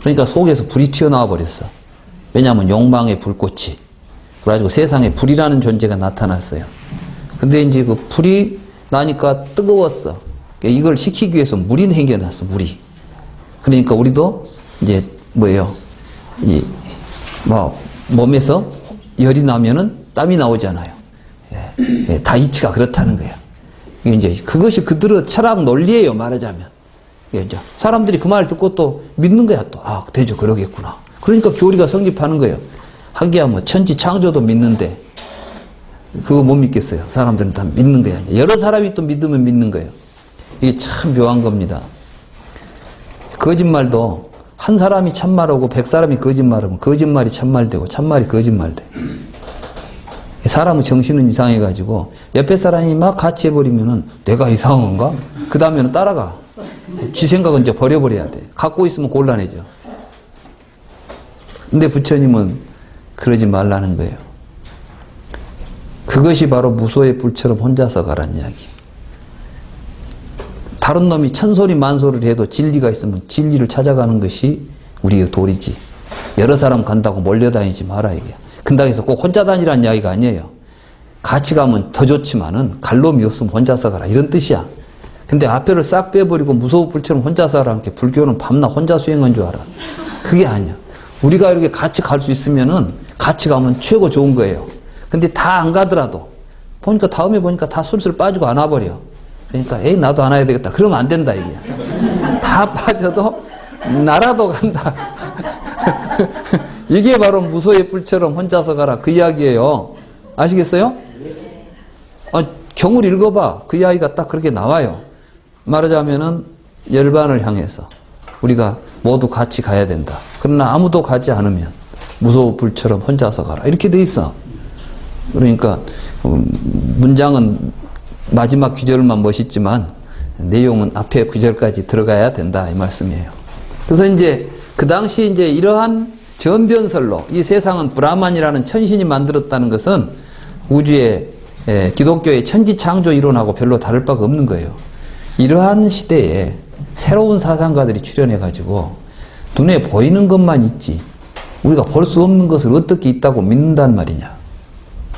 그러니까 속에서 불이 튀어나와 버렸어. 왜냐하면 욕망의 불꽃이. 그래가지고 세상에 불이라는 존재가 나타났어요. 근데 이제 그 불이 나니까 뜨거웠어. 이걸 식히기 위해서 물이 생겨났어, 물이. 그러니까 우리도 이제 뭐예요? 몸에서 열이 나면은 땀이 나오잖아요. 다 이치가 그렇다는 거예요. 이제 그것이 그들의 철학 논리예요, 말하자면. 이제 사람들이 그 말을 듣고 또 믿는 거야, 또. 아, 되죠, 그러겠구나. 그러니까 교리가 성립하는 거예요. 하기야 뭐 천지 창조도 믿는데, 그거 못 믿겠어요. 사람들은 다 믿는 거야. 여러 사람이 또 믿으면 믿는 거예요. 이게 참 묘한 겁니다. 거짓말도 한 사람이 참말하고 100사람이 거짓말하면 거짓말이 참말되고 참말이 거짓말돼. 사람의 정신은 이상해가지고 옆에 사람이 막 같이 해버리면은 내가 이상한가? 그 다음에는 따라가. 지 생각은 이제 버려버려야 돼. 갖고 있으면 곤란해져. 근데 부처님은 그러지 말라는 거예요. 그것이 바로 무소의 불처럼 혼자서 가란 이야기. 다른 놈이 천소리 만소리를 해도 진리가 있으면 진리를 찾아가는 것이 우리의 도리지. 여러 사람 간다고 몰려다니지 마라 이게. 근다고 해서 꼭 혼자 다니라는 이야기가 아니에요. 같이 가면 더 좋지만은 갈 놈이 없으면 혼자서 가라 이런 뜻이야. 근데 앞에를 싹 빼버리고 무소의 불처럼 혼자서 하라는 게 불교는 밤낮 혼자 수행한 줄 알아. 그게 아니야. 우리가 이렇게 같이 갈 수 있으면은 같이 가면 최고 좋은 거예요. 근데 다 안 가더라도 보니까 다음에 보니까 다 술술 빠지고 안 와버려. 그러니까 에이 나도 안 와야 되겠다. 그러면 안 된다 이게. 다 빠져도 나라도 간다. 이게 바로 무소의 불처럼 혼자서 가라 그 이야기예요. 아시겠어요? 경을 읽어봐. 그 이야기가 딱 그렇게 나와요. 말하자면은 열반을 향해서 우리가 모두 같이 가야 된다. 그러나 아무도 가지 않으면 무소의 불처럼 혼자서 가라. 이렇게 돼 있어. 그러니까 문장은 마지막 구절만 멋있지만 내용은 앞에 구절까지 들어가야 된다 이 말씀이에요. 그래서 이제 그 당시 이제 이러한 전변설로 이 세상은 브라만이라는 천신이 만들었다는 것은 우주의 기독교의 천지창조 이론하고 별로 다를 바가 없는 거예요. 이러한 시대에 새로운 사상가들이 출현해가지고 눈에 보이는 것만 있지 우리가 볼 수 없는 것을 어떻게 있다고 믿는단 말이냐.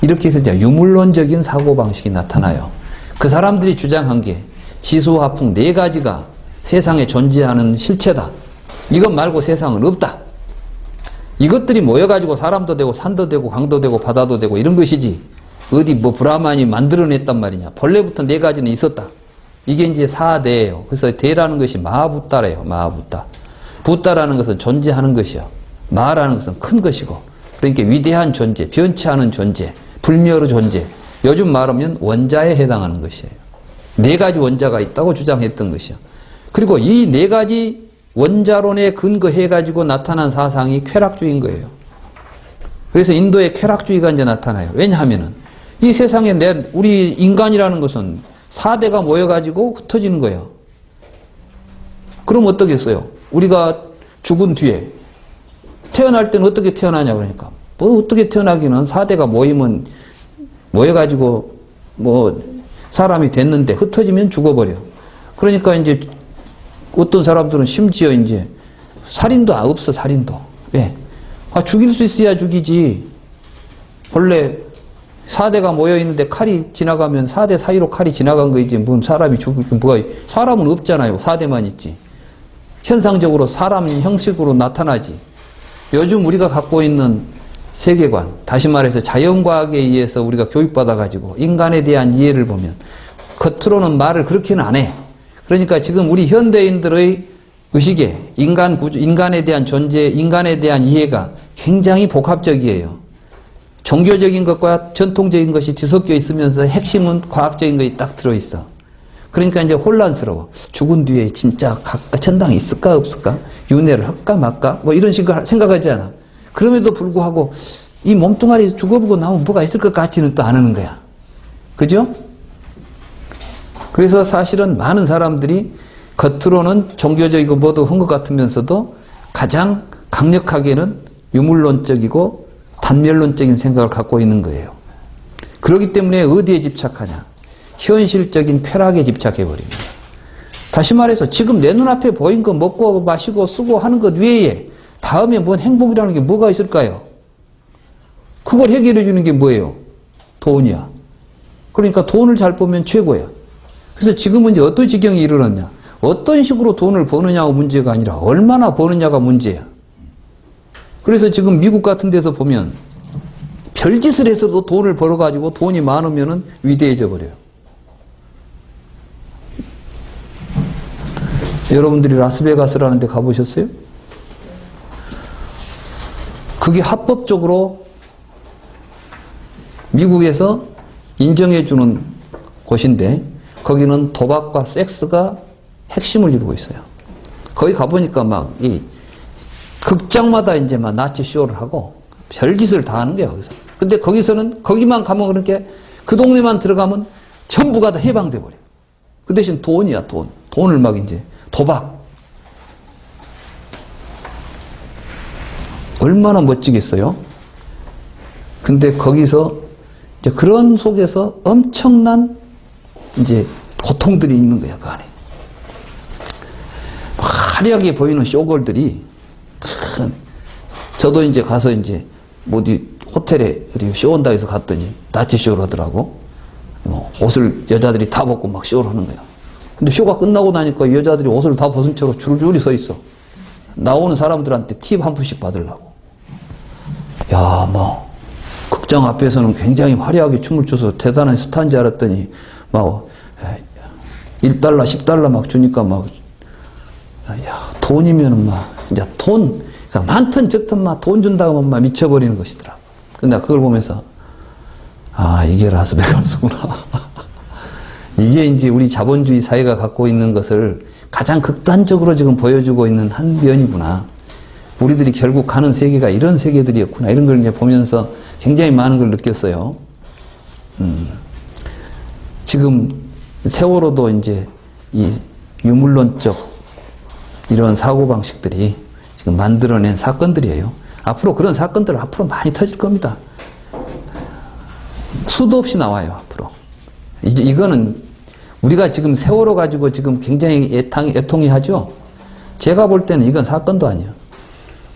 이렇게 해서 이제 유물론적인 사고방식이 나타나요. 그 사람들이 주장한 게 지수화풍 4가지가 세상에 존재하는 실체다. 이것 말고 세상은 없다. 이것들이 모여가지고 사람도 되고 산도 되고 강도 되고 바다도 되고 이런 것이지 어디 뭐 브라만이 만들어냈단 말이냐. 본래부터 4가지는 있었다. 이게 이제 4대예요. 그래서 대라는 것이 마하붓다래요. 마하붓다. 붓다라는 것은 존재하는 것이요. 마라는 것은 큰 것이고 그러니까 위대한 존재, 변치 않은 존재, 불멸의 존재. 요즘 말하면 원자에 해당하는 것이에요. 4가지 원자가 있다고 주장했던 것이요. 그리고 이 4가지 원자론에 근거해가지고 나타난 사상이 쾌락주의인 거예요. 그래서 인도의 쾌락주의가 이제 나타나요. 왜냐하면은 이 세상에 우리 인간이라는 것은 4대가 모여가지고 흩어지는 거예요. 그럼 어떻겠어요? 우리가 죽은 뒤에 태어날 때는 어떻게 태어나냐 그러니까 뭐 어떻게 태어나기는 4대가 모여가지고 뭐 사람이 됐는데 흩어지면 죽어버려. 그러니까 이제 어떤 사람들은 심지어 이제 살인도 없어. 살인도. 왜? 죽일 수 있어야 죽이지. 원래 4대가 모여있는데 칼이 지나가면 4대 사이로 칼이 지나간 거이지 뭔 사람이 죽을 게 뭐가 사람은 없잖아요. 4대만 있지. 현상적으로 사람 형식으로 나타나지. 요즘 우리가 갖고 있는 세계관, 다시 말해서 자연과학에 의해서 우리가 교육받아가지고 인간에 대한 이해를 보면 겉으로는 말을 그렇게는 안 해. 그러니까 지금 우리 현대인들의 의식에 인간 구조, 인간에 대한 존재, 인간에 대한 이해가 굉장히 복합적이에요. 종교적인 것과 전통적인 것이 뒤섞여 있으면서 핵심은 과학적인 것이 딱 들어있어. 그러니까 이제 혼란스러워. 죽은 뒤에 진짜 천당이 있을까 없을까? 윤회를 할까 말까? 뭐 이런 식으로 생각하지 않아. 그럼에도 불구하고 이 몸뚱아리 죽어보고 나오면 뭐가 있을 것 같지는 또 안 하는 거야. 그죠? 그래서 사실은 많은 사람들이 겉으로는 종교적이고 뭐도 한 것 같으면서도 가장 강력하게는 유물론적이고 단멸론적인 생각을 갖고 있는 거예요. 그렇기 때문에 어디에 집착하냐? 현실적인 쾌락에 집착해버립니다. 다시 말해서 지금 내 눈앞에 보인 거 먹고 마시고 쓰고 하는 것 외에 다음에 뭔 행복이라는 게 뭐가 있을까요? 그걸 해결해 주는 게 뭐예요? 돈이야. 그러니까 돈을 잘 보면 최고야. 그래서 지금은 이제 어떤 지경에 이르렀냐? 어떤 식으로 돈을 버느냐가 문제가 아니라 얼마나 버느냐가 문제야. 그래서 지금 미국 같은 데서 보면 별짓을 해서도 돈을 벌어가지고 돈이 많으면은 위대해져 버려요. 여러분들이 라스베가스라는 데 가보셨어요? 그게 합법적으로 미국에서 인정해주는 곳인데 거기는 도박과 섹스가 핵심을 이루고 있어요. 거기 가보니까 막 이 극장마다 이제 막 나치 쇼를 하고 별짓을 다 하는 거예요, 거기서. 근데 거기서는 거기만 가면 그렇게 그 동네만 들어가면 전부가 다 해방돼 버려. 그 대신 돈이야, 돈. 돈을 막 이제 도박. 얼마나 멋지겠어요? 근데 거기서 이제 그런 속에서 엄청난 이제 고통들이 있는 거야, 그 안에. 화려하게 보이는 쇼걸들이 저도 이제 가서 이제 어디 호텔에 쇼 온다 해서 갔더니 나치 쇼를 하더라고. 옷을 여자들이 다 벗고 막 쇼를 하는 거야. 근데 쇼가 끝나고 나니까 여자들이 옷을 다 벗은 채로 줄줄이 서 있어. 나오는 사람들한테 팁 한 푼씩 받으려고. 야, 뭐 극장 앞에서는 굉장히 화려하게 춤을 춰서 대단한 스타인 줄 알았더니 막 1달러, 10달러 막 주니까 막 야, 돈이면은 막 이제 돈 그러니까 많든 적든 막 돈 준다고 하면 막 미쳐버리는 것이더라. 근데 그걸 보면서 아, 이게 라스베가스구나. 이게 이제 우리 자본주의 사회가 갖고 있는 것을 가장 극단적으로 지금 보여주고 있는 한 면이구나. 우리들이 결국 가는 세계가 이런 세계들이었구나. 이런 걸 이제 보면서 굉장히 많은 걸 느꼈어요. 지금 세월호도 이제 이 유물론적 이런 사고방식들이 지금 만들어낸 사건들이에요. 앞으로 그런 사건들 앞으로 많이 터질 겁니다. 수도 없이 나와요, 앞으로. 이제 이거는 우리가 지금 세월호 가지고 지금 굉장히 애통이 하죠? 제가 볼 때는 이건 사건도 아니에요.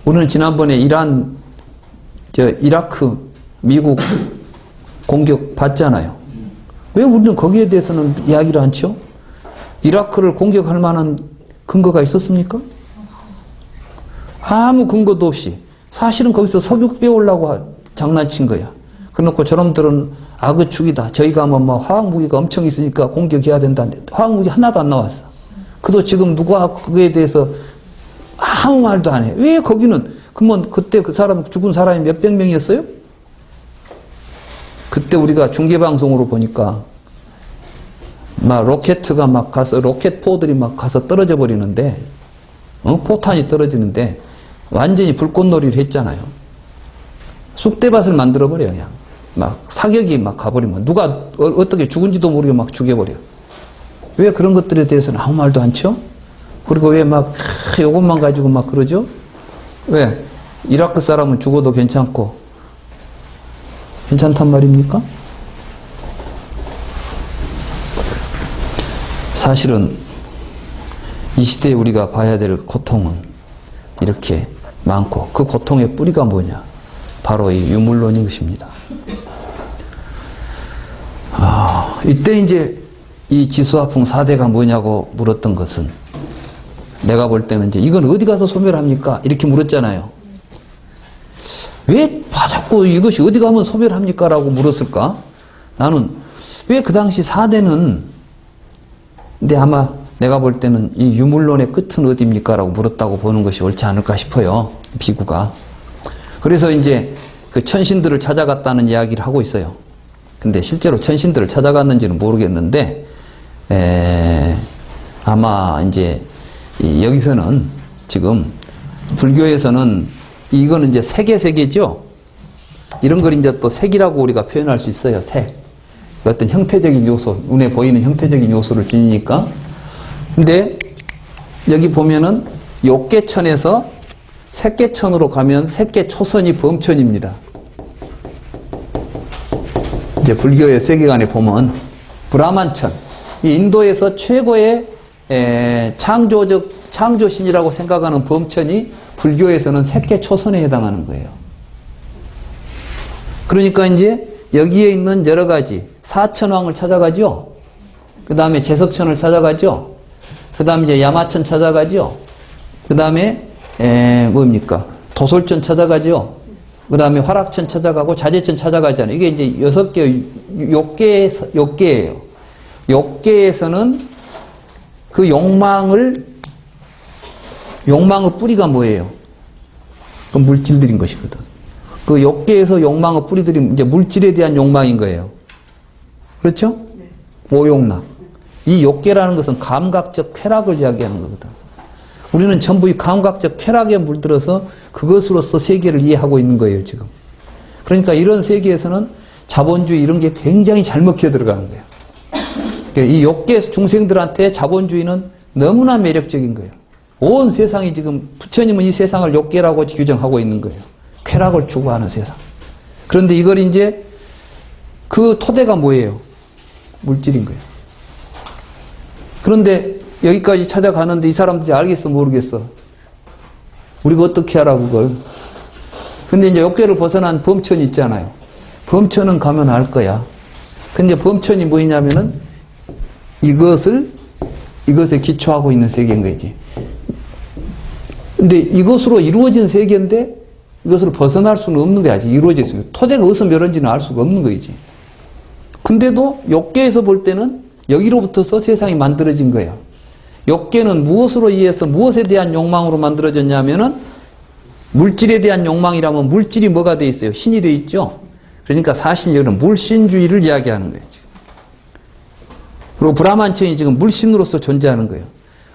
우리는 지난번에 이라크, 미국 공격 봤잖아요. 왜 우리는 거기에 대해서는 이야기를 않죠? 이라크를 공격할 만한 근거가 있었습니까? 아무 근거도 없이 사실은 거기서 석유 빼오려고 장난친 거야. 그래놓고 저놈들은 악의 축이다. 저희가 뭐 화학무기가 엄청 있으니까 공격해야 된다는데 화학무기 하나도 안 나왔어. 그도 지금 누가 그거에 대해서 아무 말도 안 해. 왜 거기는 그러면 그때 그 사람 죽은 사람이 몇백 명이었어요? 그때 우리가 중계방송으로 보니까 막 로켓가 막 가서 로켓포들이 막 가서 떨어져 버리는데 포탄이 떨어지는데 완전히 불꽃놀이를 했잖아요. 쑥대밭을 만들어 버려요. 그냥 막 사격이 막 가버리면 누가 어떻게 죽은지도 모르게 막 죽여버려. 왜 그런 것들에 대해서는 아무 말도 안 쳐? 그리고 왜 막 요것만 가지고 막 그러죠? 왜? 이라크 사람은 죽어도 괜찮고 괜찮단 말입니까? 사실은 이 시대에 우리가 봐야 될 고통은 이렇게 많고 그 고통의 뿌리가 뭐냐? 바로 이 유물론인 것입니다. 이때 이제 이 지수화풍 4대가 뭐냐고 물었던 것은 내가 볼 때는 이제 이건 어디 가서 소멸합니까? 이렇게 물었잖아요. 왜 자꾸 이것이 어디 가면 소멸합니까? 라고 물었을까? 나는 왜 그 당시 4대는 근데 아마 내가 볼 때는 이 유물론의 끝은 어디입니까? 라고 물었다고 보는 것이 옳지 않을까 싶어요. 비구가. 그래서 이제 그 천신들을 찾아갔다는 이야기를 하고 있어요. 근데 실제로 천신들을 찾아갔는지는 모르겠는데, 아마 이제 여기서는 지금 불교에서는 이거는 이제 세계죠? 이런 걸 이제 또 색이라고 우리가 표현할 수 있어요. 색. 어떤 형태적인 요소, 눈에 보이는 형태적인 요소를 지니까. 근데 여기 보면은 욕계천에서 색계천으로 가면 색계초선이 범천입니다. 이제 불교의 세계관에 보면 브라만천, 이 인도에서 최고의 창조신이라고 생각하는 범천이 불교에서는 색계초선에 해당하는 거예요. 그러니까 이제 여기에 있는 여러 가지 사천왕을 찾아가죠. 그 다음에 제석천을 찾아가죠. 그 다음에 이제 야마천 찾아가죠. 그 다음에 뭡니까? 도솔천 찾아가죠. 그 다음에 화락천 찾아가고 자재천 찾아가잖아요. 이게 이제 6개, 욕계예요. 욕계에서는 그 욕망의 뿌리가 뭐예요? 그 물질들인 것이거든. 그 욕계에서 욕망의 뿌리들이 이제 물질에 대한 욕망인 거예요. 그렇죠? 네. 오욕락. 이 욕계라는 것은 감각적 쾌락을 이야기하는 거거든. 우리는 전부 이 감각적 쾌락에 물들어서 그것으로서 세계를 이해하고 있는 거예요, 지금. 그러니까 이런 세계에서는 자본주의 이런 게 굉장히 잘 먹혀 들어가는 거예요. 이 욕계 중생들한테 자본주의는 너무나 매력적인 거예요. 온 세상이 지금 부처님은 이 세상을 욕계라고 규정하고 있는 거예요. 쾌락을 추구하는 세상. 그런데 이걸 이제 그 토대가 뭐예요? 물질인 거예요. 그런데 여기까지 찾아가는데 이 사람들이 알겠어 모르겠어? 우리가 어떻게 하라고 그걸? 근데 이제 욕계를 벗어난 범천이 있잖아요. 범천은 가면 알 거야. 근데 범천이 뭐냐면은 이것에 기초하고 있는 세계인 거지. 근데 이것으로 이루어진 세계인데 이것을 벗어날 수는 없는 거야. 아직 이루어졌어요. 토대가 어디서 멸한지는 알 수가 없는 거지. 근데도 욕계에서 볼 때는 여기로부터서 세상이 만들어진 거예요. 욕계는 무엇으로 의해서 무엇에 대한 욕망으로 만들어졌냐면은 물질에 대한 욕망이라면 물질이 뭐가 돼 있어요? 신이 돼 있죠? 그러니까 사실 여기는 물신주의를 이야기하는 거예요. 지금. 그리고 브라만천이 지금 물신으로서 존재하는 거예요.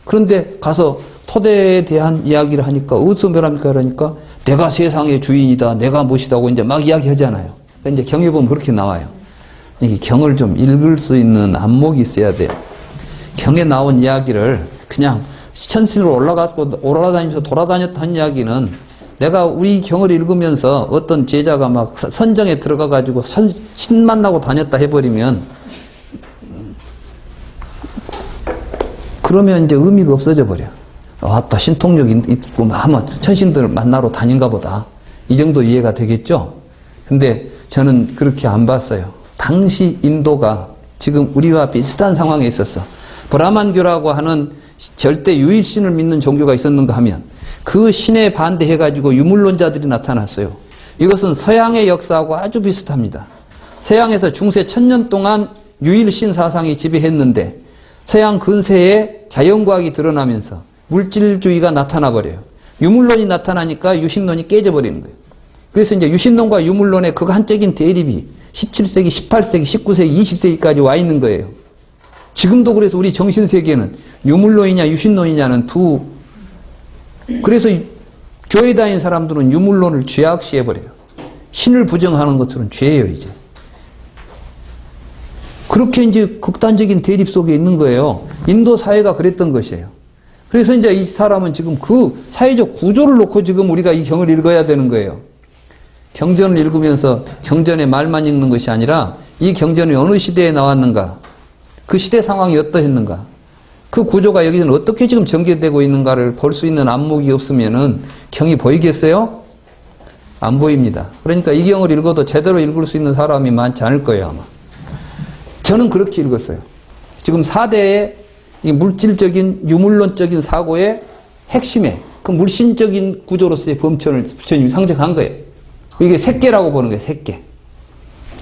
그런데 가서 토대에 대한 이야기를 하니까 어디서 멸합니까? 그러니까 내가 세상의 주인이다. 내가 무엇이다고 이제 막 이야기하잖아요. 이제 경에 보면 그렇게 나와요. 이 경을 좀 읽을 수 있는 안목이 있어야 돼요. 경에 나온 이야기를 그냥 천신으로 올라다니면서 돌아다녔던 이야기는 내가 우리 경을 읽으면서 어떤 제자가 막 선정에 들어가가지고 신 만나고 다녔다 해버리면 그러면 이제 의미가 없어져 버려. 또 신통력 있고 하면 천신들 만나러 다닌가 보다. 이 정도 이해가 되겠죠? 근데 저는 그렇게 안 봤어요. 당시 인도가 지금 우리와 비슷한 상황에 있었어. 브라만교라고 하는 절대 유일신을 믿는 종교가 있었는가 하면 그 신에 반대해가지고 유물론자들이 나타났어요. 이것은 서양의 역사하고 아주 비슷합니다. 서양에서 중세 1000년 동안 유일신 사상이 지배했는데 서양 근세에 자연과학이 드러나면서 물질주의가 나타나버려요. 유물론이 나타나니까 유신론이 깨져버리는 거예요. 그래서 이제 유신론과 유물론의 그 한적인 대립이 17세기, 18세기, 19세기, 20세기까지 와 있는 거예요. 지금도 그래서 우리 정신세계는 유물론이냐 유신론이냐는 그래서 교회 다니는 사람들은 유물론을 죄악시해버려요. 신을 부정하는 것들은 죄예요, 이제. 그렇게 이제 극단적인 대립 속에 있는 거예요. 인도 사회가 그랬던 것이에요. 그래서 이제 이 사람은 지금 그 사회적 구조를 놓고 지금 우리가 이 경을 읽어야 되는 거예요. 경전을 읽으면서 경전의 말만 읽는 것이 아니라 이 경전이 어느 시대에 나왔는가, 그 시대 상황이 어떠했는가, 그 구조가 여기서는 어떻게 지금 전개되고 있는가를 볼 수 있는 안목이 없으면은 경이 보이겠어요? 안 보입니다. 그러니까 이 경을 읽어도 제대로 읽을 수 있는 사람이 많지 않을 거예요, 아마. 저는 그렇게 읽었어요. 지금 4대의 이 물질적인 유물론적인 사고의 핵심에 그 물신적인 구조로서의 범천을 부처님이 상정한 거예요. 이게 색계라고 보는 거예요. 색계.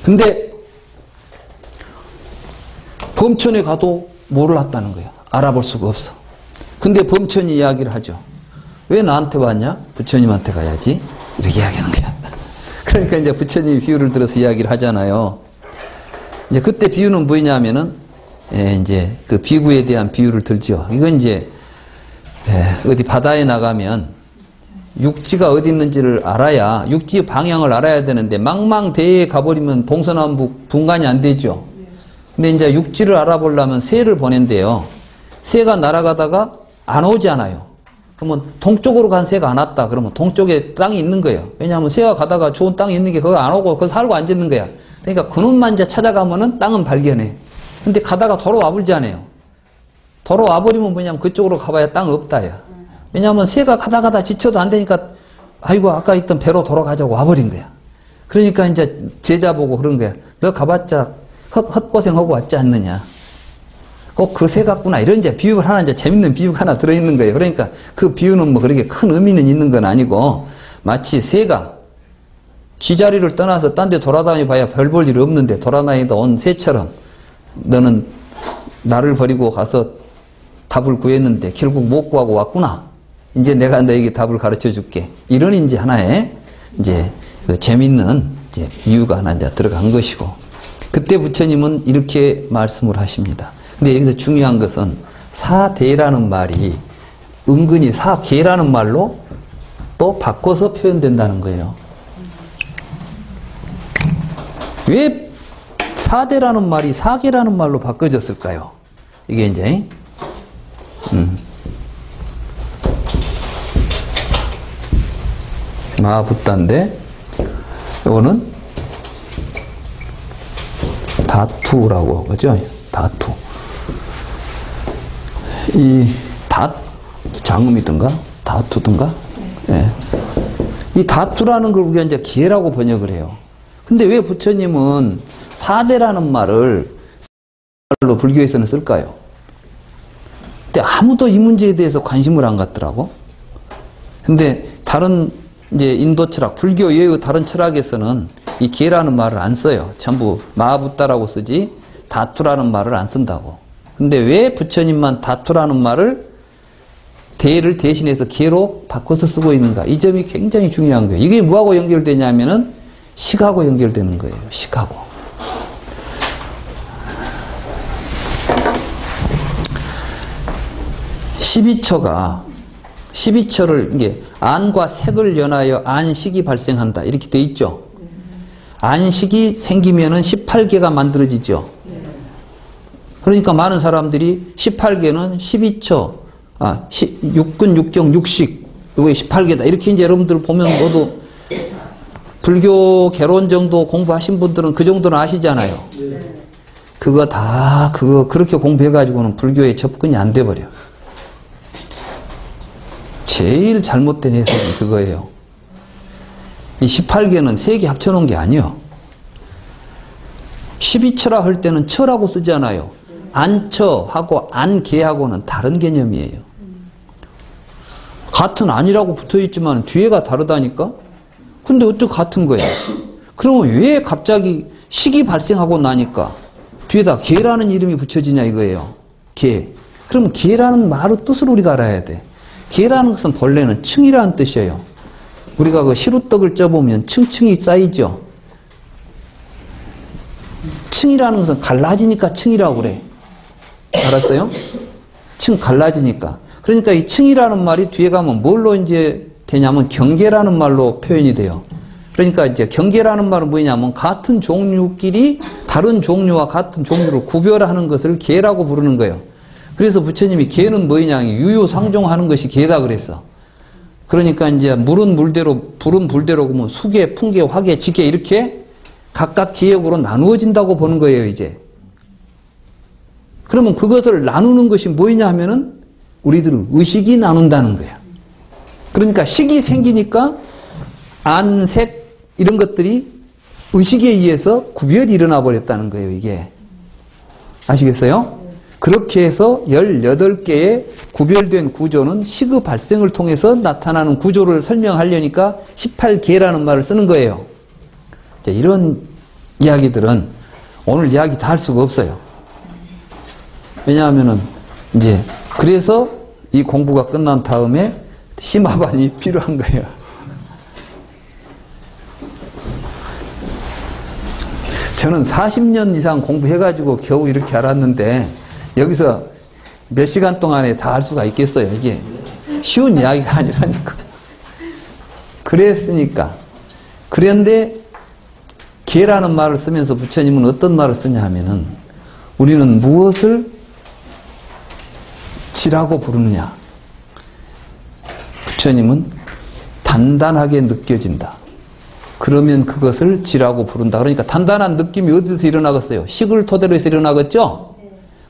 근데 범천에 가도 몰랐다는 거예요. 알아볼 수가 없어. 근데 범천이 이야기를 하죠. 왜 나한테 왔냐? 부처님한테 가야지. 이렇게 이야기하는 거야. 그러니까 이제 부처님이 비유를 들어서 이야기를 하잖아요. 이제 그때 비유는 뭐냐면은 이제 그 비구에 대한 비유를 들죠. 이건 이제 어디 바다에 나가면 육지가 어디 있는지를 알아야 육지 방향을 알아야 되는데 망망대해에 가버리면 동서남북 분간이 안 되죠. 근데 이제 육지를 알아보려면 새를 보낸대요. 새가 날아가다가 안 오지 않아요. 그러면 동쪽으로 간 새가 안 왔다. 그러면 동쪽에 땅이 있는 거예요. 왜냐하면 새가 가다가 좋은 땅이 있는 게 거기 안 오고 거기 살고 앉아있는 거야. 그러니까 그놈만 이제 찾아가면은 땅은 발견해. 근데 가다가 돌아와 버리지 않아요. 돌아와 버리면 뭐냐면 그쪽으로 가봐야 땅 없다, 야. 왜냐하면 새가 가다 지쳐도 안 되니까 아이고 아까 있던 배로 돌아가자고 와버린 거야. 그러니까 이제 제자 보고 그런 거야. 너 가봤자 헛고생하고 왔지 않느냐. 꼭 그 새 같구나. 이런 이제 비유가 하나, 이제 재밌는 비유가 하나 들어있는 거예요. 그러니까 그 비유는 뭐 그렇게 큰 의미는 있는 건 아니고 마치 새가 쥐자리를 떠나서 딴 데 돌아다니 봐야 별 볼 일이 없는데 돌아다니다 온 새처럼 너는 나를 버리고 가서 답을 구했는데 결국 못 구하고 왔구나. 이제 내가 너에게 답을 가르쳐 줄게. 이런 이제 하나의 이제 그 재밌는 이제 이유가 하나 이제 들어간 것이고, 그때 부처님은 이렇게 말씀을 하십니다. 근데 여기서 중요한 것은 사대라는 말이 은근히 사계라는 말로 또 바꿔서 표현된다는 거예요. 왜 사대라는 말이 사계라는 말로 바꿔졌을까요? 이게 이제 마부따인데 이거는 다투라고 하죠. 다투. 이 장음이든가 다투든가. 예. 이 다투라는 걸 우리가 이제 기회라고 번역을 해요. 근데 왜 부처님은 사대라는 말을 불교에서는 쓸까요? 근데 아무도 이 문제에 대해서 관심을 안 갖더라고. 근데 다른 이제 인도 철학, 불교 외의 다른 철학에서는 이 기회라는 말을 안 써요. 전부 마부따라고 쓰지 다투라는 말을 안 쓴다고. 근데 왜 부처님만 다투라는 말을 대를 대신해서 기회로 바꿔서 쓰고 있는가? 이 점이 굉장히 중요한 거예요. 이게 뭐하고 연결되냐면은 식하고 연결되는 거예요. 식하고. 십이처를 이게 안과 색을 연하여 안식이 발생한다 이렇게 돼 있죠. 안식이 생기면은 18개가 만들어지죠. 그러니까 많은 사람들이 18개는 12처, 육근, 육경, 육식, 이게 18개다. 이렇게 이제 여러분들 보면 모두 불교 개론 정도 공부하신 분들은 그 정도는 아시잖아요. 그거 그렇게 공부해가지고는 불교에 접근이 안 돼버려. 제일 잘못된 해석이 그거예요. 이 18개는 3개 합쳐놓은 게 아니에요. 12처라 할 때는 처라고 쓰잖아요. 안처하고 안개하고는 다른 개념이에요. 같은 안이라고 붙어있지만 뒤에가 다르다니까? 근데 어떻게 같은 거야? 그러면 왜 갑자기 식이 발생하고 나니까 뒤에다 개라는 이름이 붙여지냐 이거예요. 개. 그럼 개라는 말의 뜻을 우리가 알아야 돼. 개라는 것은 본래는 층이라는 뜻이에요. 우리가 그 시루떡을 쪄보면 층층이 쌓이죠. 층이라는 것은 갈라지니까 층이라고 그래. 알았어요? 층 갈라지니까. 그러니까 이 층이라는 말이 뒤에 가면 뭘로 이제 되냐면 경계라는 말로 표현이 돼요. 그러니까 이제 경계라는 말은 뭐냐면 같은 종류끼리 다른 종류와 같은 종류를 구별하는 것을 계라고 부르는 거예요. 그래서 부처님이 계는 뭐냐, 유유상종하는 것이 계다 그랬어. 그러니까 이제 물은 물대로, 불은 불대로 그러면 수계, 풍계, 화계, 직계 이렇게 각각 기역으로 나누어진다고 보는 거예요, 이제. 그러면 그것을 나누는 것이 뭐냐 하면은 우리들은 의식이 나눈다는 거야. 그러니까 식이 생기니까 안, 색 이런 것들이 의식에 의해서 구별이 일어나 버렸다는 거예요, 이게. 아시겠어요? 그렇게 해서 18개의 구별된 구조는 식의 발생을 통해서 나타나는 구조를 설명하려니까 18개라는 말을 쓰는 거예요. 이런 이야기들은 오늘 이야기 다 할 수가 없어요. 왜냐하면은 이제 그래서 이 공부가 끝난 다음에 심화반이 필요한 거예요. 저는 40년 이상 공부해가지고 겨우 이렇게 알았는데 여기서 몇 시간 동안에 다 할 수가 있겠어요. 이게 쉬운 이야기가 아니라니까. 그랬으니까. 그런데 계라는 말을 쓰면서 부처님은 어떤 말을 쓰냐 하면은 우리는 무엇을 지라고 부르느냐. 부처님은 단단하게 느껴진다. 그러면 그것을 지라고 부른다. 그러니까 단단한 느낌이 어디서 일어나겠어요? 식을 토대로 해서 일어나겠죠?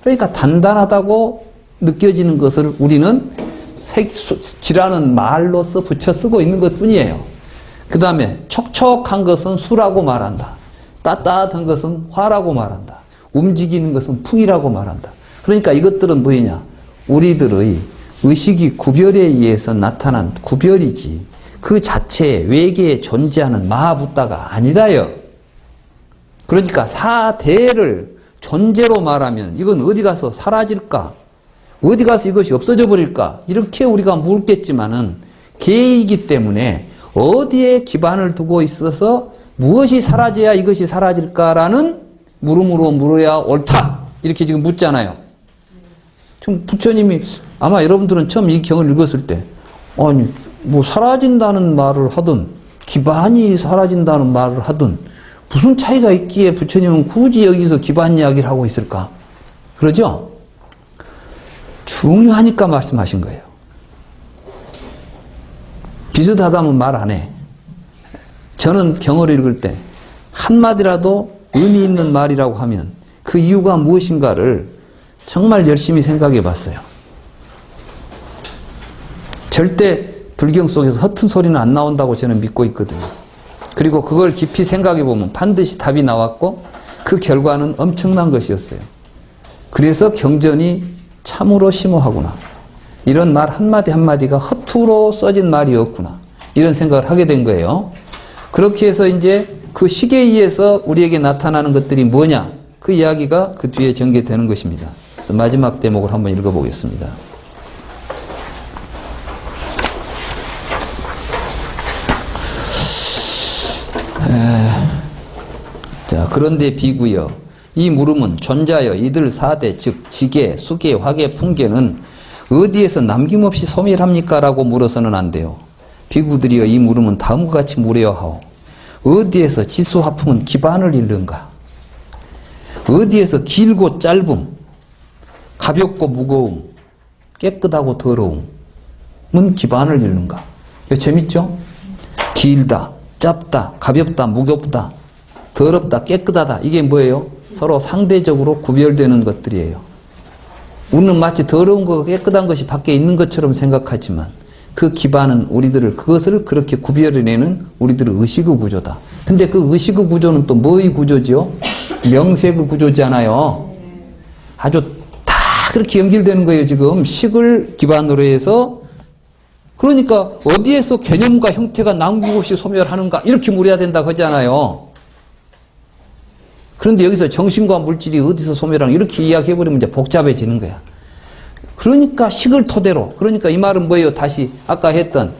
그러니까 단단하다고 느껴지는 것을 우리는 지라는 말로서 붙여 쓰고 있는 것 뿐이에요. 그 다음에 촉촉한 것은 수라고 말한다. 따뜻한 것은 화라고 말한다. 움직이는 것은 풍이라고 말한다. 그러니까 이것들은 뭐냐? 우리들의 의식이 구별에 의해서 나타난 구별이지. 그 자체에 외계에 존재하는 마하부타가 아니다요. 그러니까 사대를 존재로 말하면 이건 어디 가서 사라질까? 어디 가서 이것이 없어져 버릴까? 이렇게 우리가 묻겠지만은 개이기 때문에 어디에 기반을 두고 있어서 무엇이 사라져야 이것이 사라질까라는 물음으로 물어야 옳다. 이렇게 지금 묻잖아요. 지금 부처님이 아마 여러분들은 처음 이 경을 읽었을 때 아니 뭐 사라진다는 말을 하든 기반이 사라진다는 말을 하든 무슨 차이가 있기에 부처님은 굳이 여기서 기반 이야기를 하고 있을까? 그러죠? 중요하니까 말씀하신 거예요. 비슷하다면 말 안 해. 저는 경을 읽을 때 한마디라도 의미 있는 말이라고 하면 그 이유가 무엇인가를 정말 열심히 생각해 봤어요. 절대 불경 속에서 허튼 소리는 안 나온다고 저는 믿고 있거든요. 그리고 그걸 깊이 생각해 보면 반드시 답이 나왔고 그 결과는 엄청난 것이었어요. 그래서 경전이 참으로 심오하구나. 이런 말 한마디 한마디가 허투루 써진 말이었구나. 이런 생각을 하게 된 거예요. 그렇게 해서 이제 그 시계에 의해서 우리에게 나타나는 것들이 뭐냐? 그 이야기가 그 뒤에 전개되는 것입니다. 그래서 마지막 대목을 한번 읽어보겠습니다. 자, 그런데 비구여, 이 물음은 존자여 이들 사대 즉 지계, 수계, 화계, 풍계는 어디에서 남김없이 소멸합니까? 라고 물어서는 안 돼요. 비구들이여 이 물음은 다음과 같이 물어야 하오. 어디에서 지수화풍은 기반을 잃는가? 어디에서 길고 짧음, 가볍고 무거움, 깨끗하고 더러움은 기반을 잃는가? 이거 재밌죠? 길다, 짧다, 가볍다, 무겁다, 더럽다, 깨끗하다. 이게 뭐예요? 서로 상대적으로 구별되는 것들이에요. 우리는 마치 더러운 거, 깨끗한 것이 밖에 있는 것처럼 생각하지만 그 기반은 우리들을 그것을 그렇게 구별해내는 우리들의 의식의 구조다. 근데 그 의식의 구조는 또 뭐의 구조지요? 명색의 구조잖아요. 아주 다 그렇게 연결되는 거예요. 지금 식을 기반으로 해서. 그러니까 어디에서 개념과 형태가 남김없이 소멸하는가 이렇게 물어야 된다고 하잖아요. 그런데 여기서 정신과 물질이 어디서 소멸하는가 이렇게 이야기해버리면 이제 복잡해지는 거야. 그러니까 식을 토대로, 그러니까 이 말은 뭐예요? 다시 아까 했던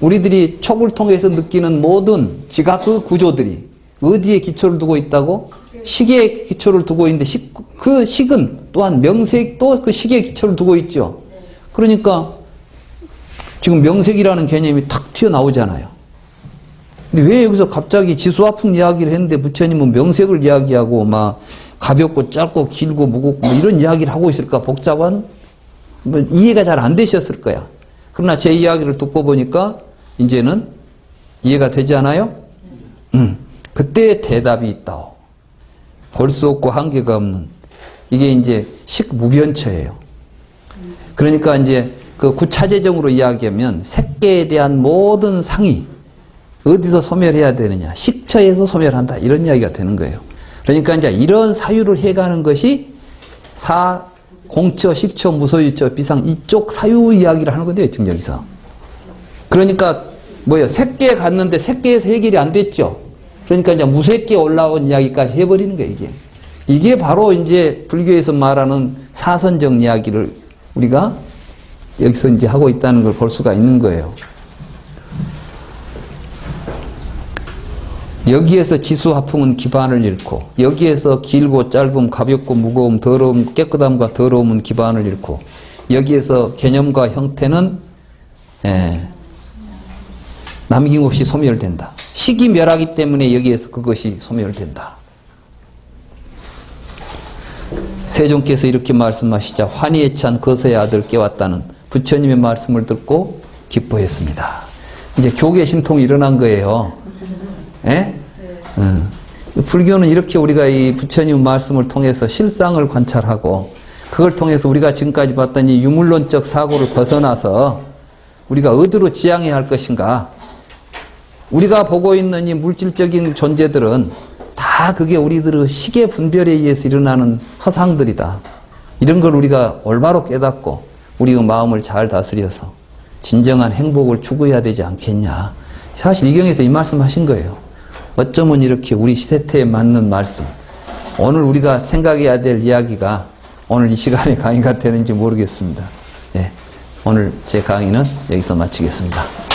우리들이 촉을 통해서 느끼는 모든 지각의 구조들이 어디에 기초를 두고 있다고? 식에 기초를 두고 있는데 그 식은 또한 명색도 그 식에 기초를 두고 있죠. 그러니까 지금 명색이라는 개념이 탁 튀어나오잖아요. 근데 왜 여기서 갑자기 지수화풍 이야기를 했는데 부처님은 명색을 이야기하고 막 가볍고 짧고 길고 무겁고 뭐 이런 이야기를 하고 있을까? 복잡한 뭐 이해가 잘 안 되셨을 거야. 그러나 제 이야기를 듣고 보니까 이제는 이해가 되지 않아요? 그때 대답이 있다오. 볼 수 없고 한계가 없는 이게 이제 식무변처예요. 그러니까 이제 그 구차재정으로 이야기하면 색계에 대한 모든 상이 어디서 소멸해야 되느냐? 식처에서 소멸한다. 이런 이야기가 되는 거예요. 그러니까 이제 이런 사유를 해가는 것이 공처, 식처, 무소유처, 비상 이쪽 사유 이야기를 하는 건데요. 지금 여기서. 그러니까 뭐예요? 색계에 갔는데 색계에서 해결이 안 됐죠. 그러니까 이제 무색계에 올라온 이야기까지 해버리는 거예요. 이게 바로 이제 불교에서 말하는 사선정 이야기를 우리가 여기서 이제 하고 있다는 걸 볼 수가 있는 거예요. 여기에서 지수화풍은 기반을 잃고 여기에서 길고 짧음, 가볍고 무거움, 더러움, 깨끗함과 더러움은 기반을 잃고 여기에서 개념과 형태는 남김없이 소멸된다. 식이 멸하기 때문에 여기에서 그것이 소멸된다. 세종께서 이렇게 말씀하시자 환희에 찬 거서의 아들 깨웠다는 부처님의 말씀을 듣고 기뻐했습니다. 이제 교계 신통이 일어난 거예요. 예? 불교는 이렇게 우리가 이 부처님 말씀을 통해서 실상을 관찰하고 그걸 통해서 우리가 지금까지 봤던 이 유물론적 사고를 벗어나서 우리가 어디로 지향해야 할 것인가. 우리가 보고 있는 이 물질적인 존재들은 다 그게 우리들의 식의 분별에 의해서 일어나는 허상들이다. 이런 걸 우리가 올바로 깨닫고 우리의 마음을 잘 다스려서 진정한 행복을 추구해야 되지 않겠냐. 사실 이 경에서 이 말씀 하신 거예요. 어쩌면 이렇게 우리 시대태에 맞는 말씀, 오늘 우리가 생각해야 될 이야기가 오늘 이 시간에 강의가 되는지 모르겠습니다. 예, 오늘 제 강의는 여기서 마치겠습니다.